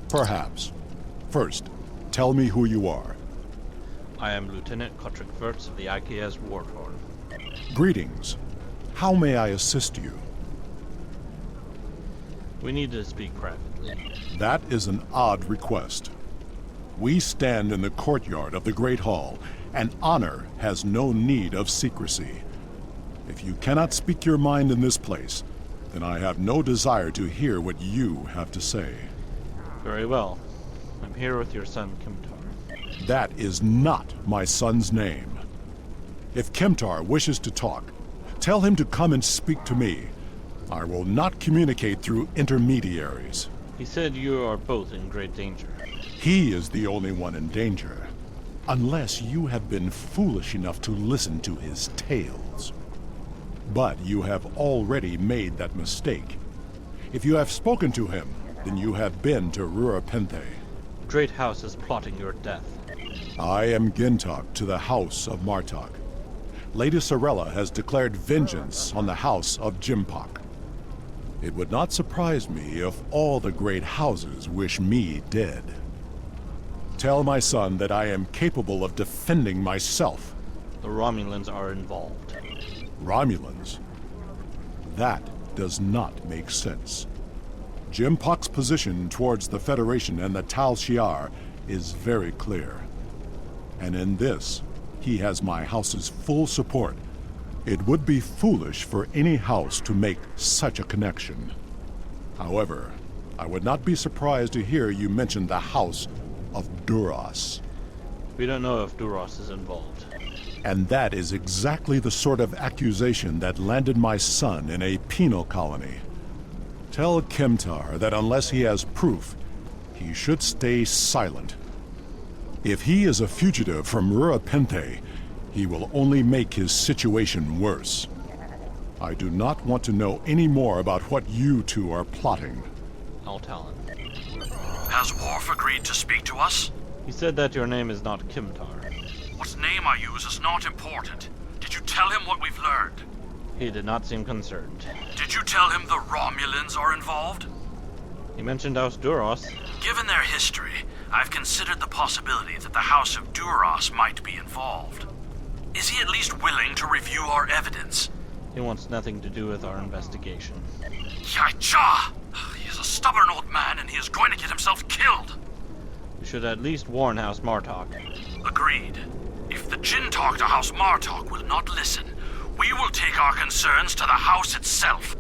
Perhaps. First, tell me who you are. I am Lieutenant Kotrick Wirtz of the IKS Warthorn. Greetings. How may I assist you? We need to speak privately. That is an odd request. We stand in the courtyard of the Great Hall, and honor has no need of secrecy. If you cannot speak your mind in this place, then I have no desire to hear what you have to say. Very well. I'm here with your son, Kimtar. That is not my son's name. If Kimtar wishes to talk, tell him to come and speak to me. I will not communicate through intermediaries. He said you are both in great danger. He is the only one in danger, unless you have been foolish enough to listen to his tales. But you have already made that mistake. If you have spoken to him, then you have been to Rurapenthe. The Great House is plotting your death. I am Gintok to the House of Martok. Lady Sorella has declared vengeance on the House of Jimpok. It would not surprise me if all the great houses wish me dead. Tell my son that I am capable of defending myself. The Romulans are involved. Romulans? That does not make sense. Jimpok's position towards the Federation and the Tal Shiar is very clear. And in this, he has my house's full support. It would be foolish for any house to make such a connection. However, I would not be surprised to hear you mention the House of Duras. We don't know if Duras is involved. And that is exactly the sort of accusation that landed my son in a penal colony. Tell Kimtar that unless he has proof, he should stay silent. If he is a fugitive from Rurapenthe, he will only make his situation worse. I do not want to know any more about what you two are plotting. I'll tell him. Has Worf agreed to speak to us? He said that your name is not Kimtar. What name I use is not important. Did you tell him what we've learned? He did not seem concerned. Did you tell him the Romulans are involved? He mentioned House Duras. Given their history, I've considered the possibility that the House of Duras might be involved. Is he at least willing to review our evidence? He wants nothing to do with our investigation. Yaicha! He is a stubborn old man and he is going to get himself killed. We should at least warn House Martok. Agreed. If the Jinn talk to House Martok will not listen, we will take our concerns to the house itself.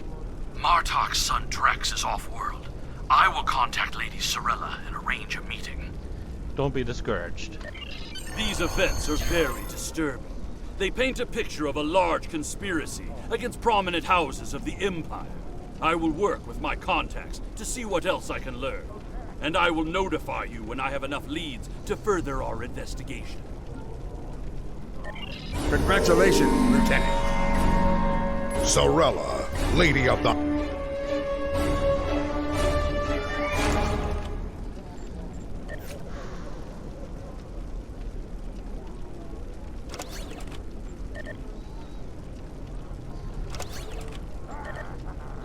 Martok's son Drex is off-world. I will contact Lady Sorella and arrange a meeting. Don't be discouraged. These events are very disturbing. They paint a picture of a large conspiracy against prominent houses of the Empire. I will work with my contacts to see what else I can learn. And I will notify you when I have enough leads to further our investigation. Congratulations, Lieutenant. Sorella, Lady of the...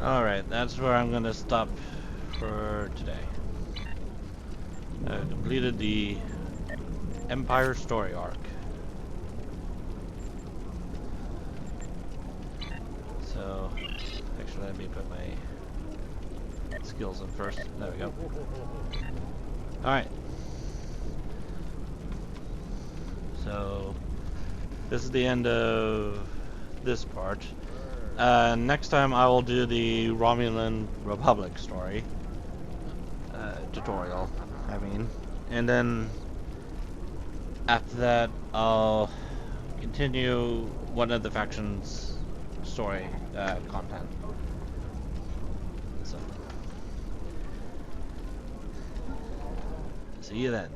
Alright, that's where I'm gonna stop for today. Completed the Empire story arc. So, actually let me put my skills in first. There we go. Alright. So, this is the end of this part. Next time I will do the Romulan Republic story. Tutorial, I mean. And then, after that, I'll continue one of the factions' story content. So, see you then.